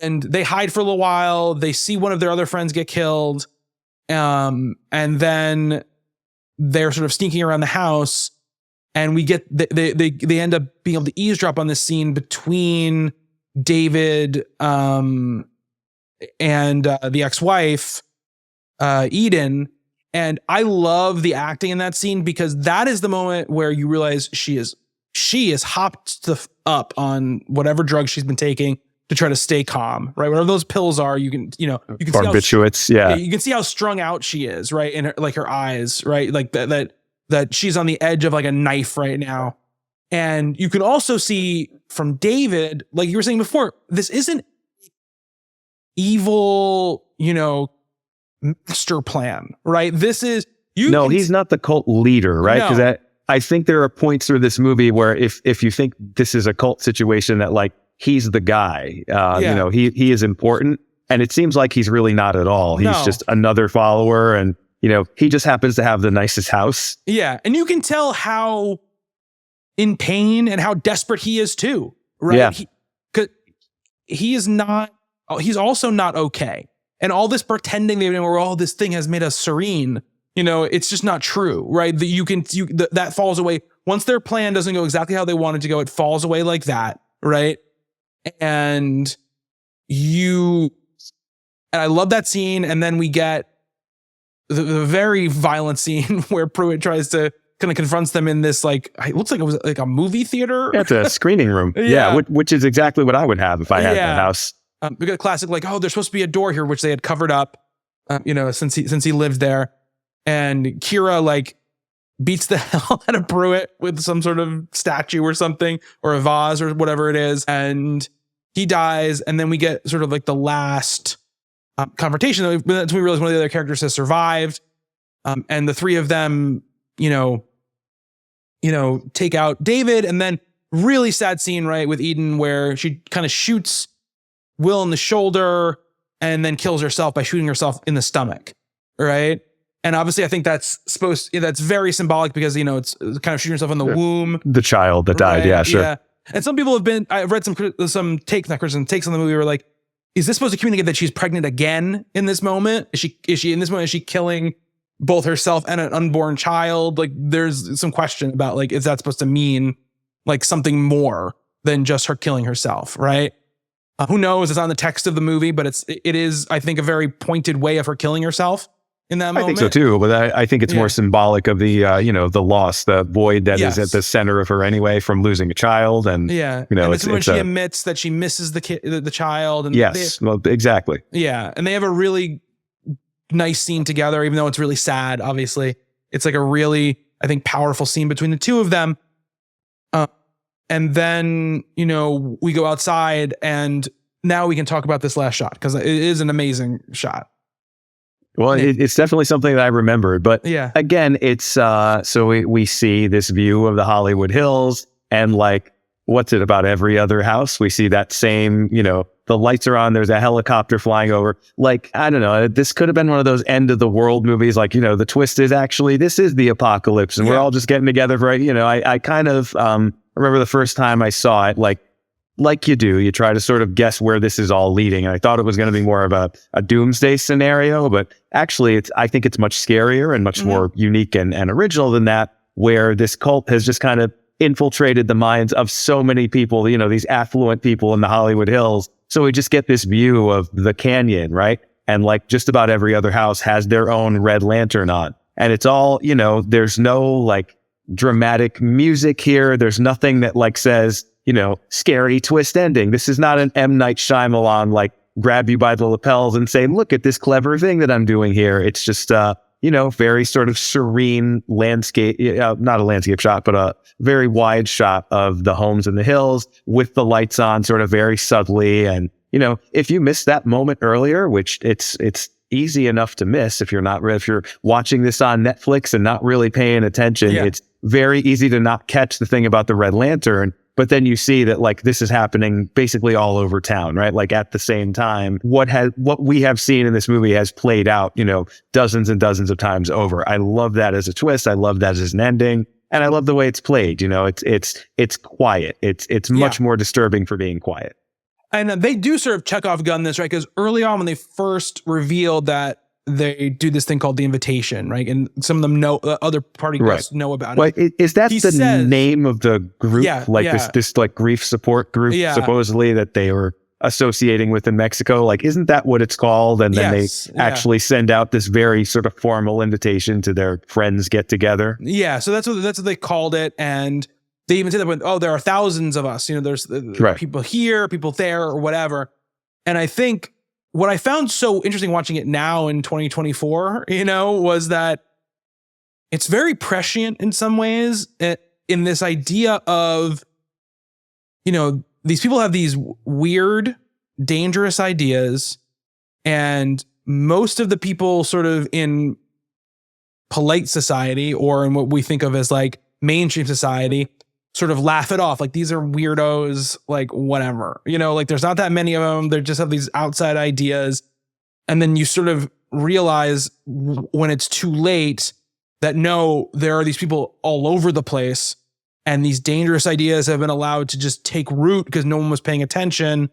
And they hide for a little while. They see one of their other friends get killed. And then they're sort of sneaking around the house. And we get, they end up being able to eavesdrop on this scene between David and the ex-wife, Eden. And I love the acting in that scene because that is the moment where you realize she is hopped up on whatever drug she's been taking to try to stay calm, right? Whatever those pills are, you can see barbiturates, you can see how strung out she is, right? In her eyes, right? Like that she's on the edge of like a knife right now. And you can also see from David, like you were saying before, this isn't evil, you know, master plan, right? This is he's not the cult leader, right? Because I think there are points through this movie where if you think this is a cult situation that like he's the guy. He is important. And it seems like he's really not at all. He's just another follower. And, he just happens to have the nicest house. Yeah. And you can tell how in pain and how desperate he is too. Right. Yeah. He is not, he's also not okay. And all this pretending this thing has made us serene, it's just not true. Right. That falls away. Once their plan doesn't go exactly how they wanted to go, it falls away like that. Right. And I love that scene. And then we get the very violent scene where Pruitt tries to kind of confronts them in this, it looks like it was like a movie theater. Yeah, it's a screening room. Yeah. Which is exactly what I would have if I had that house. We got a classic, there's supposed to be a door here, which they had covered up, since he lived there. And Kira, beats the hell out of Pruitt with some sort of statue or something, or a vase or whatever it is. And he dies. And then we get sort of the last confrontation. That's when we realize one of the other characters has survived. And the three of them, take out David. And then really sad scene, right, with Eden, where she kind of shoots Will in the shoulder and then kills herself by shooting herself in the stomach. Right. And obviously I think that's very symbolic because, it's kind of shooting herself in the womb. The child that died. Right? Yeah, sure. Yeah. And some people I've read some takes on the movie where is this supposed to communicate that she's pregnant again in this moment? Is she in this moment, is she killing both herself and an unborn child? There's some question about is that supposed to mean something more than just her killing herself, right? Who knows? It's on the text of the movie, but it is, I think, a very pointed way of her killing herself in that moment. I think so too, but I think it's more symbolic of the, the loss, the void that is at the center of her anyway from losing a child. And, and it's when she admits that she misses the child. And exactly. Yeah. And they have a really nice scene together, even though it's really sad, obviously. It's a really, I think, powerful scene between the two of them. And then, we go outside and now we can talk about this last shot because it is an amazing shot. Well, it's definitely something that I remembered. But again, it's so we see this view of the Hollywood Hills and what's it about every other house? We see that same, the lights are on. There's a helicopter flying over. I don't know. This could have been one of those end of the world movies. The twist is actually this is the apocalypse and we're all just getting together for, I kind of remember the first time I saw it, like you do, you try to sort of guess where this is all leading. And I thought it was going to be more of a doomsday scenario, but actually I think it's much scarier and much more unique and original than that, where this cult has just kind of infiltrated the minds of so many people, these affluent people in the Hollywood Hills. So we just get this view of the canyon, right? And just about every other house has their own red lantern on. And it's all, there's no dramatic music here. There's nothing that says, scary twist ending. This is not an M. Night Shyamalan, grab you by the lapels and say, look at this clever thing that I'm doing here. It's just, very sort of serene landscape, not a landscape shot, but a very wide shot of the homes in the hills with the lights on sort of very subtly. And, if you missed that moment earlier, which it's easy enough to miss if you're watching this on Netflix and not really paying attention, it's very easy to not catch the thing about the red lantern. But then you see that this is happening basically all over town, right? At the same time, what we have seen in this movie has played out, dozens and dozens of times over. I love that as a twist. I love that as an ending. And I love the way it's played. It's quiet. It's much more disturbing for being quiet. And they do sort of Chekhov gun this, right? Because early on when they first revealed that they do this thing called the invitation, right? And some of them know, other party guests know about it. Well, is that name of the group? This grief support group, supposedly that they were associating with in Mexico? Isn't that what it's called? And then they actually send out this very sort of formal invitation to their friends get together. Yeah. So that's what they called it. And they even say that when, there are thousands of us, there's people here, people there, or whatever. And I think what I found so interesting watching it now in 2024, was that it's very prescient in some ways in this idea of, these people have these weird, dangerous ideas, and most of the people sort of in polite society or in what we think of as mainstream society sort of laugh it off. Like, these are weirdos, like, whatever, you know, like there's not that many of them. They just have these outside ideas. And then you sort of realize when it's too late that no, there are these people all over the place, and these dangerous ideas have been allowed to just take root because no one was paying attention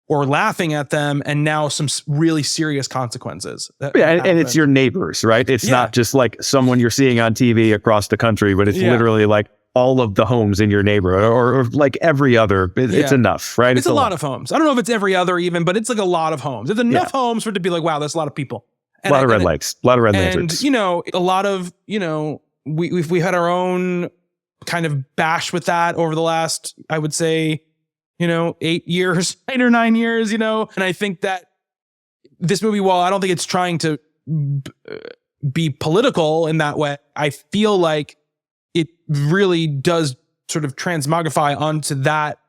or laughing at them. And now some really serious consequences. And it's your neighbors, right? It's not just like someone you're seeing on TV across the country, but it's literally like all of the homes in your neighborhood, or like every other. It's enough, right? It's a lot of homes. I don't know if it's every other even, but it's like a lot of homes. It's enough homes for it to be like, wow, there's a lot of people. And a lot of red lights, a lot of red lanterns. And, you know, a lot of, you know, we had our own kind of bash with that over the last, I would say, you know, 8 or 9 years, you know. And I think that this movie, while I don't think it's trying to be political in that way, I feel like it really does sort of transmogrify onto that.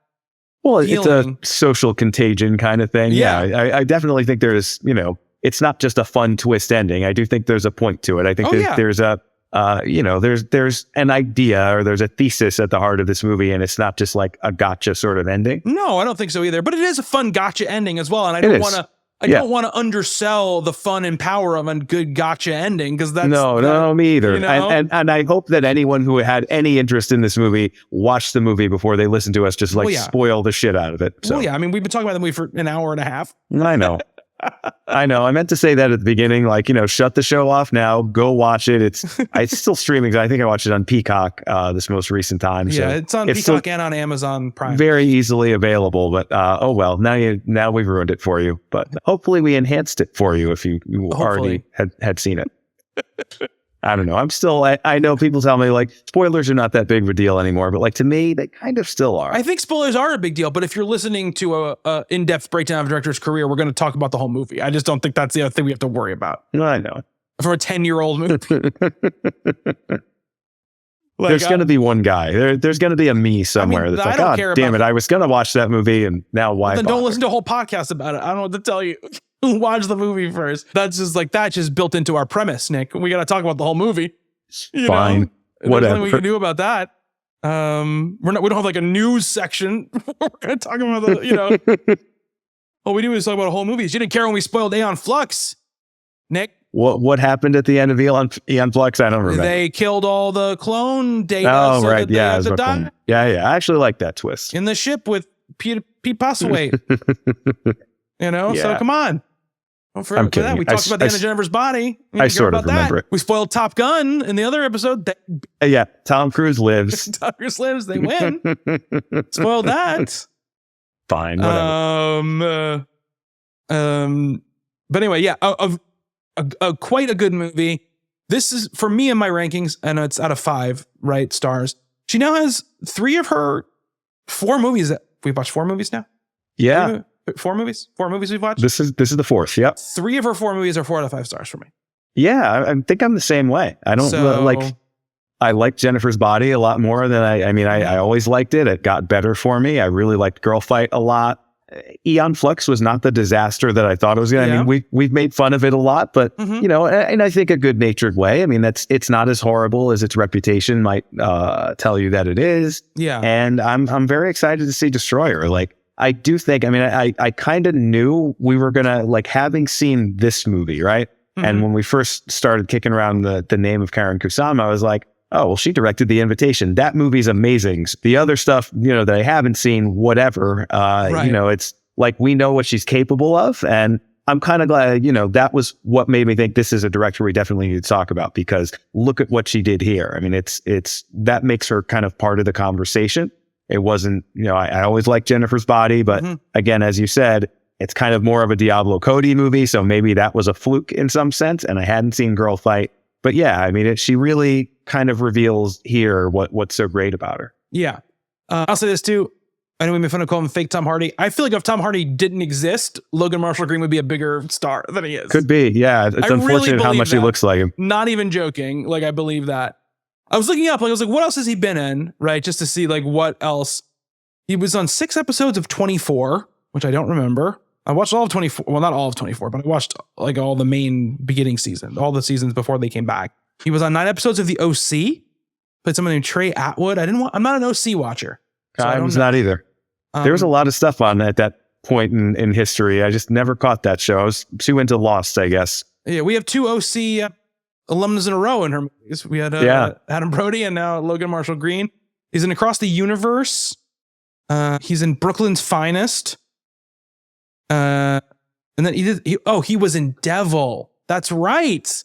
Well, feeling. It's a social contagion kind of thing. Yeah. I definitely think there's, you know, it's not just a fun twist ending. I do think there's a point to it. I think there's a, you know, there's an idea, or there's a thesis at the heart of this movie, and it's not just like a gotcha sort of ending. No, I don't think so either. But it is a fun gotcha ending as well. And I don't want to undersell the fun and power of a good gotcha ending, because that's no, me either. You know? And I hope that anyone who had any interest in this movie watched the movie before they listen to us just spoil the shit out of it. So. Well, yeah, I mean, we've been talking about the movie for an hour and a half. I know. I know. I meant to say that at the beginning, like, you know, shut the show off now, go watch it. It's still streaming. I think I watched it on Peacock this most recent time. Yeah, so it's on Peacock and on Amazon Prime. Very easily available, but oh well, now we've ruined it for you. But hopefully we enhanced it for you if you already had seen it. I don't know. I know people tell me like spoilers are not that big of a deal anymore, but like to me, they kind of still are. I think spoilers are a big deal, but if you're listening to a in-depth breakdown of a director's career, we're going to talk about the whole movie. I just don't think that's the other thing we have to worry about. No, I know. For a 10-year-old movie. There's going to be one guy. There's going to be a me somewhere that's like, God damn it, I was going to watch that movie, and now why? Then don't listen to a whole podcast about it. I don't know what to tell you. Watch the movie first. That's just built into our premise, Nick. We got to talk about the whole movie. Fine, whatever. There's nothing we can do about that. We don't have like a news section. We're going to talk about the, you know. All we do is talk about a whole movie. You didn't care when we spoiled Aeon Flux, Nick. What happened at the end of Aeon Flux? I don't remember. They killed all the clone data. Oh, so right. That Yeah. I actually like that twist. In the ship with Pete Postlethwaite. You know, so come on. Don't forget that. We talked about the end of Jennifer's body. I sort of remember it. We spoiled Top Gun in the other episode. Yeah, Tom Cruise lives. Tom Cruise lives. They win. Spoiled that. Fine. Whatever. But anyway, yeah, quite a good movie. This is, for me in my rankings, and it's out of 5, right, stars. She now has 3 of her 4 movies. We've watched 4 movies now? Yeah. 4 movies? 4 movies we've watched? This is the 4th, yep. 3 of her 4 movies are 4 out of 5 stars for me. Yeah, I think I'm the same way. I don't I like Jennifer's Body a lot more than I always liked it. It got better for me. I really liked Girl Fight a lot. Aeon Flux was not the disaster that I thought it was going to. I mean, we've made fun of it a lot, but you know, and I think a good-natured way. I mean, it's not as horrible as its reputation might tell you that it is. Yeah. And I'm very excited to see Destroyer. Like, I do think, I mean, I kind of knew we were going to, like, having seen this movie, right? And when we first started kicking around the name of Karen Kusama, I was like, oh, well, she directed The Invitation. That movie's amazing. The other stuff, you know, that I haven't seen, whatever, you know, it's like, we know what she's capable of. And I'm kind of glad, you know, that was what made me think this is a director we definitely need to talk about, because look at what she did here. I mean, it's that makes her kind of part of the conversation. It wasn't, you know, I always liked Jennifer's Body, but again, as you said, it's kind of more of a Diablo Cody movie. So maybe that was a fluke in some sense. And I hadn't seen Girl Fight. But yeah, I mean, she really kind of reveals here what's so great about her. Yeah. I'll say this too. I know we made fun of calling him fake Tom Hardy. I feel like if Tom Hardy didn't exist, Logan Marshall Green would be a bigger star than he is. Could be. Yeah. It's unfortunate how much he looks like him. Not even joking. Like, I believe that. I was looking up, like, I was like, what else has he been in? Right. Just to see like what else. He was on 6 episodes of 24, which I don't remember. I watched all of 24. Well, not all of 24, but I watched like all the main beginning season, all the seasons before they came back. He was on 9 episodes of The OC Played someone named Trey Atwood. I'm not an OC watcher. So I was not either. There was a lot of stuff on at that point in history. I just never caught that show. I was too into Lost, I guess. Yeah, we have 2 OC alumnus in a row in her movies. We had Adam Brody and now Logan Marshall Green. He's in Across the Universe. He's in Brooklyn's Finest. And then he was in Devil. That's right.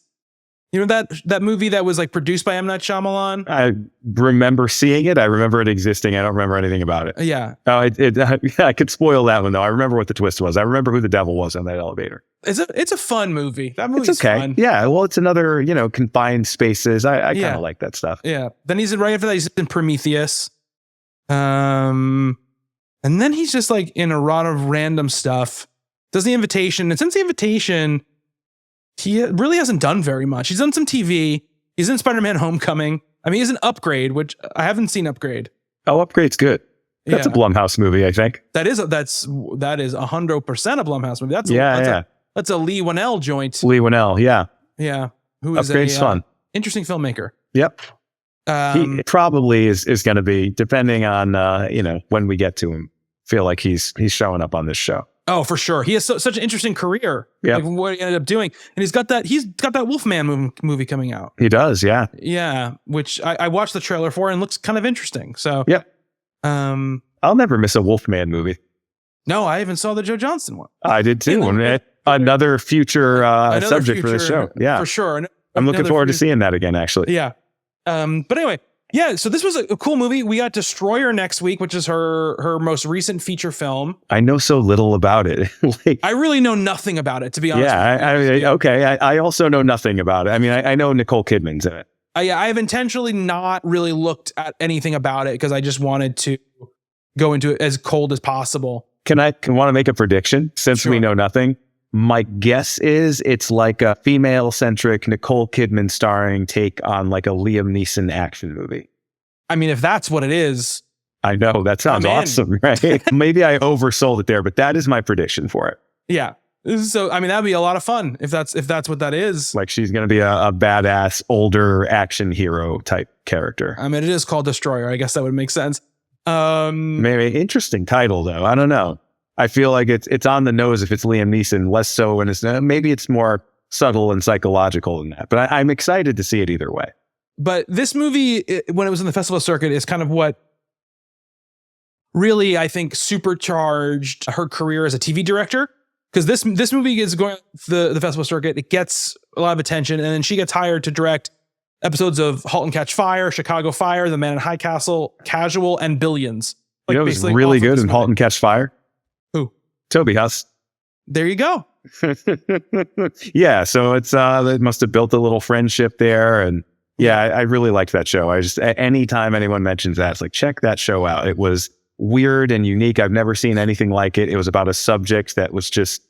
You know that movie that was like produced by M. Night Shyamalan? I remember seeing it. I remember it existing. I don't remember anything about it. Yeah. I could spoil that one though. I remember what the twist was. I remember who the devil was on that elevator. It's a fun movie. That movie's okay. Fun. Yeah. Well, it's another, confined spaces. I kind of like that stuff. Yeah. Then right after that, he's in Prometheus. And then he's just like in a lot of random stuff. Does The Invitation. And since The Invitation, he really hasn't done very much. He's done some TV. He's in Spider-Man Homecoming. I mean, he's in Upgrade, which I haven't seen Upgrade. Oh, Upgrade's good. That's a Blumhouse movie, I think. That is 100% a Blumhouse movie. That's a Lee Winnell joint. Lee Winnell, yeah. Yeah. Who is Upgrade's fun. Interesting filmmaker. Yep. He probably is going to be, depending on, when we get to him, feel like he's showing up on this show. Oh, for sure. He has such an interesting career. Yeah. Like what he ended up doing. And he's got that Wolfman movie coming out. He does, yeah. Yeah. Which I watched the trailer for and looks kind of interesting. So yep. I'll never miss a Wolfman movie. No, I even saw the Joe Johnston one. I did too. Another future subject for the show. Yeah. For sure. I'm looking forward to seeing that again, actually. Yeah. But anyway, yeah, so this was a cool movie. We got Destroyer next week, which is her most recent feature film. I know so little about it. I really know nothing about it, to be honest. Yeah, I also know nothing about it. I mean, I know Nicole Kidman's in it. I've intentionally not really looked at anything about it because I just wanted to go into it as cold as possible. Want to make a prediction since we know nothing? My guess is it's like a female-centric Nicole Kidman starring take on like a Liam Neeson action movie. I mean, if that's what it is. I know, that sounds awesome, right? Maybe I oversold it there, but that is my prediction for it. Yeah. So, I mean, that'd be a lot of fun if that's what that is. Like she's going to be a badass, older action hero type character. I mean, it is called Destroyer. I guess that would make sense. Maybe interesting title though. I don't know. I feel like it's on the nose if it's Liam Neeson, less so when maybe it's more subtle and psychological than that. But I'm excited to see it either way. But this movie, when it was in the festival circuit, is kind of what really, I think, supercharged her career as a TV director. Because this movie is going the festival circuit. It gets a lot of attention. And then she gets hired to direct episodes of *Halt and Catch Fire*, *Chicago Fire*, *The Man in High Castle*, *Casual*, and *Billions*. Like, was really good in *Halt and Catch Fire*? Who? Toby Huss. There you go. Yeah, so it's they must have built a little friendship there, and yeah, I really liked that show. I just anytime anyone mentions that, it's like, check that show out. It was weird and unique. I've never seen anything like it. It was about a subject that was just,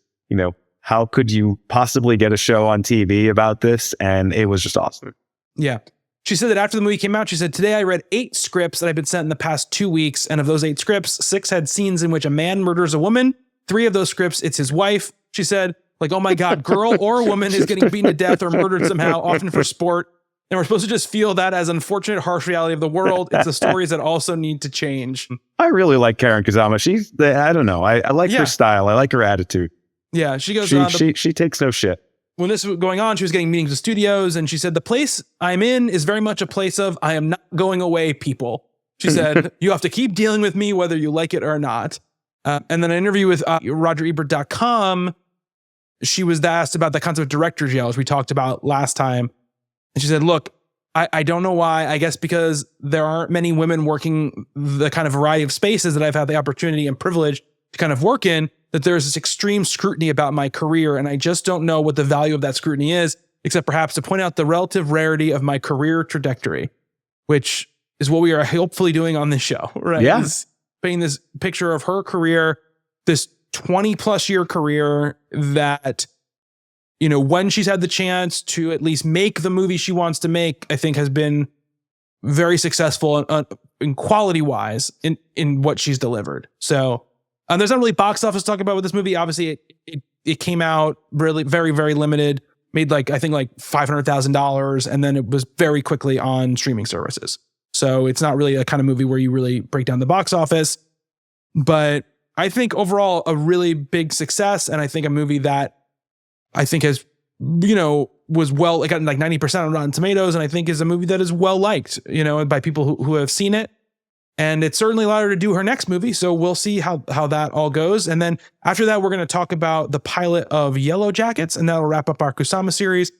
how could you possibly get a show on TV about this? And it was just awesome. Yeah. She said that after the movie came out, she said, "Today I read 8 scripts that I've been sent in the past 2 weeks. And of those 8 scripts, 6 had scenes in which a man murders a woman. 3 of those scripts, it's his wife." She said, like, oh my God, girl or woman is getting beaten to death or murdered somehow, often for sport. And we're supposed to just feel that as unfortunate, harsh reality of the world. It's the stories that also need to change. I really like Karen Kazama. I don't know. I like her style. I like her attitude. Yeah, she goes she takes no shit. When this was going on, she was getting meetings with studios, and she said, "The place I'm in is very much a place of, I am not going away, people." She said, "You have to keep dealing with me whether you like it or not." And then an interview with RogerEbert.com, she was asked about the concept of director jail, as we talked about last time. And she said, "Look, I don't know why. I guess because there aren't many women working the kind of variety of spaces that I've had the opportunity and privilege to kind of work in, that there's this extreme scrutiny about my career. And I just don't know what the value of that scrutiny is, except perhaps to point out the relative rarity of my career trajectory," which is what we are hopefully doing on this show, right? Yeah. Painting this picture of her career, this 20 plus year career that, when she's had the chance to at least make the movie she wants to make, I think has been very successful in quality wise in what she's delivered. So there's not really box office to talk about with this movie. Obviously it came out really very, very limited, made I think $500,000. And then it was very quickly on streaming services. So it's not really a kind of movie where you really break down the box office. But I think overall a really big success, and I think a movie that I think has, was well, it got like 90% on Rotten Tomatoes, and I think is a movie that is well liked, by people who have seen it. And it certainly allowed her to do her next movie. So we'll see how that all goes. And then after that, we're going to talk about the pilot of Yellow Jackets, and that'll wrap up our Kusama series.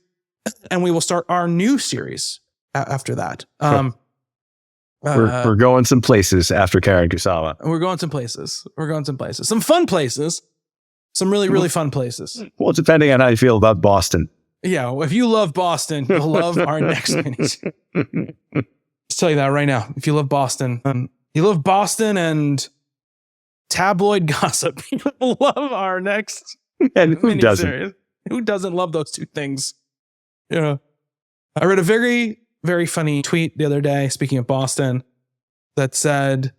And we will start our new series after that. We're going some places after Karen Kusama. We're going some places. Some fun places. Some really, really fun places. Well, depending on how you feel about Boston. Yeah. If you love Boston, you'll love our next miniseries. Just tell you that right now. If you love Boston, you love Boston and tabloid gossip, you'll love our next and who miniseries. Doesn't? Who doesn't love those two things? I read a very, very funny tweet the other day, speaking of Boston, that said,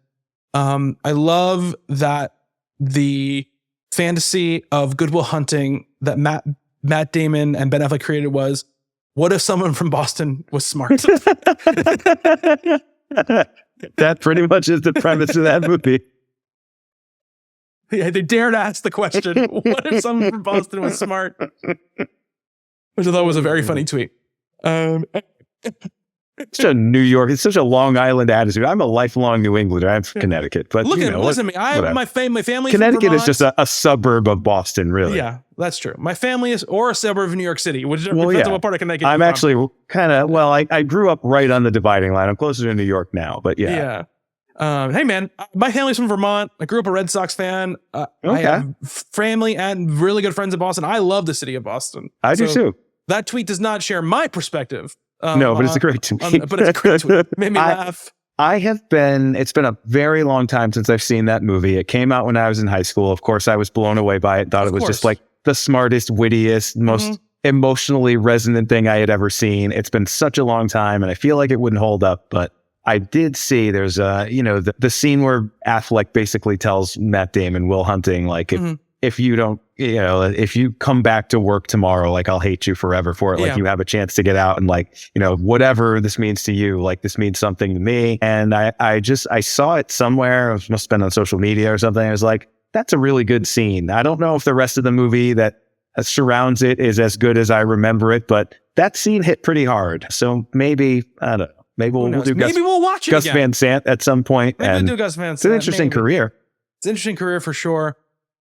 I love that the fantasy of Good Will Hunting that Matt Damon and Ben Affleck created was, what if someone from Boston was smart? That pretty much is the premise of that movie. Yeah, they dared ask the question, what if someone from Boston was smart? Which I thought was a very funny tweet. It's such a New York, it's such a Long Island attitude. I'm a lifelong New Englander. I'm from Connecticut, but listen to me. My family. Connecticut is just a suburb of Boston, really. Yeah, that's true. My family is, or a suburb of New York City. Which depends on what part of Connecticut. I'm actually kind of, I grew up right on the dividing line. I'm closer to New York now, but yeah. Hey man, my family's from Vermont. I grew up a Red Sox fan. I have family and really good friends in Boston. I love the city of Boston. I do too. That tweet does not share my perspective. No, but it's a great tweet. But it's a great tweet. Made me laugh. It's been a very long time since I've seen that movie. It came out when I was in high school. Of course, I was blown away by it. Thought it was just like the smartest, wittiest, most emotionally resonant thing I had ever seen. It's been such a long time, and I feel like it wouldn't hold up, but I did see there's the scene where Affleck basically tells Matt Damon, Will Hunting, like, if you don't, if you come back to work tomorrow, like, I'll hate you forever for it. Like, you have a chance to get out and, like, whatever this means to you, like, this means something to me. And I saw it somewhere. It must have been on social media or something. I was like, that's a really good scene. I don't know if the rest of the movie that surrounds it is as good as I remember it, but that scene hit pretty hard. So maybe, I don't know. Maybe we'll do we'll watch it Gus again. Van Sant at some point. Maybe we'll do Gus Van Sant. It's an interesting career. It's an interesting career for sure.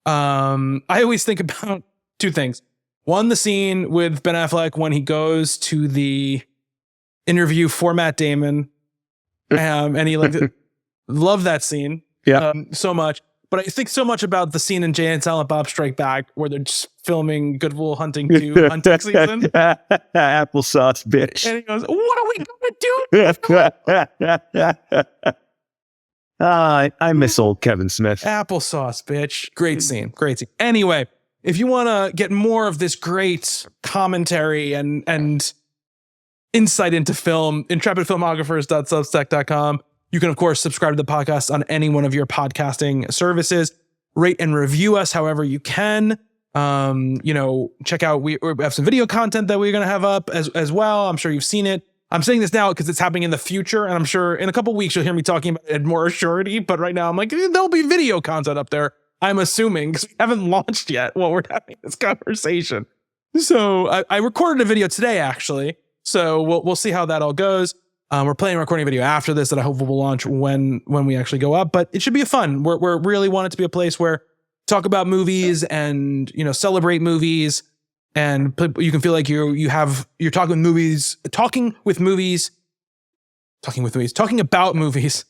I always think about two things. One, the scene with Ben Affleck when he goes to the interview for Matt Damon, and he love that scene so much. But I think so much about the scene in Jay and Silent Bob Strike Back where they're just filming Good Will Hunting 2 hunting season. Applesauce, bitch. And he goes, what are we going to do? I miss old Kevin Smith. Applesauce, bitch. Great scene. Anyway, if you want to get more of this great commentary and insight into film, intrepidfilmographers.substack.com. You can, of course, subscribe to the podcast on any one of your podcasting services. Rate and review us however you can. Check out, we have some video content that we're going to have up as well. I'm sure you've seen it. I'm saying this now because it's happening in the future, and I'm sure in a couple of weeks you'll hear me talking about it more assuredly. But right now I'm like, there'll be video content up there, I'm assuming, because we haven't launched yet while we're having this conversation. So I recorded a video today, actually. So we'll see how that all goes. We're planning on recording a video after this that I hope will launch when we actually go up, but it should be fun. We're really want it to be a place where talk about movies and, celebrate movies, and you can feel like you're talking about movies.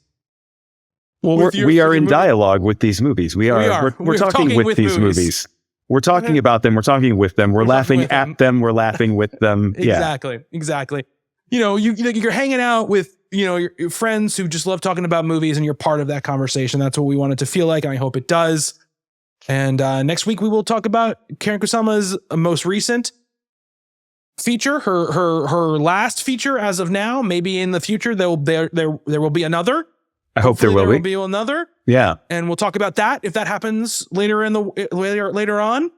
Well, we are in dialogue with these movies. We're talking with these movies. We're talking about them. We're talking with them. We're laughing at them. We're laughing with them. Exactly. You're hanging out with, your friends who just love talking about movies, and you're part of that conversation. That's what we want it to feel like, and I hope it does. And next week we will talk about Karen Kusama's most recent feature, her last feature as of now. Maybe in the future there will be another. I hope there will be another. Yeah, and we'll talk about that if that happens later on.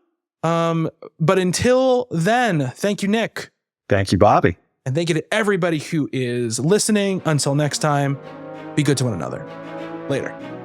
But until then, thank you, Nick. Thank you, Bobby. And thank you to everybody who is listening. Until next time, be good to one another. Later.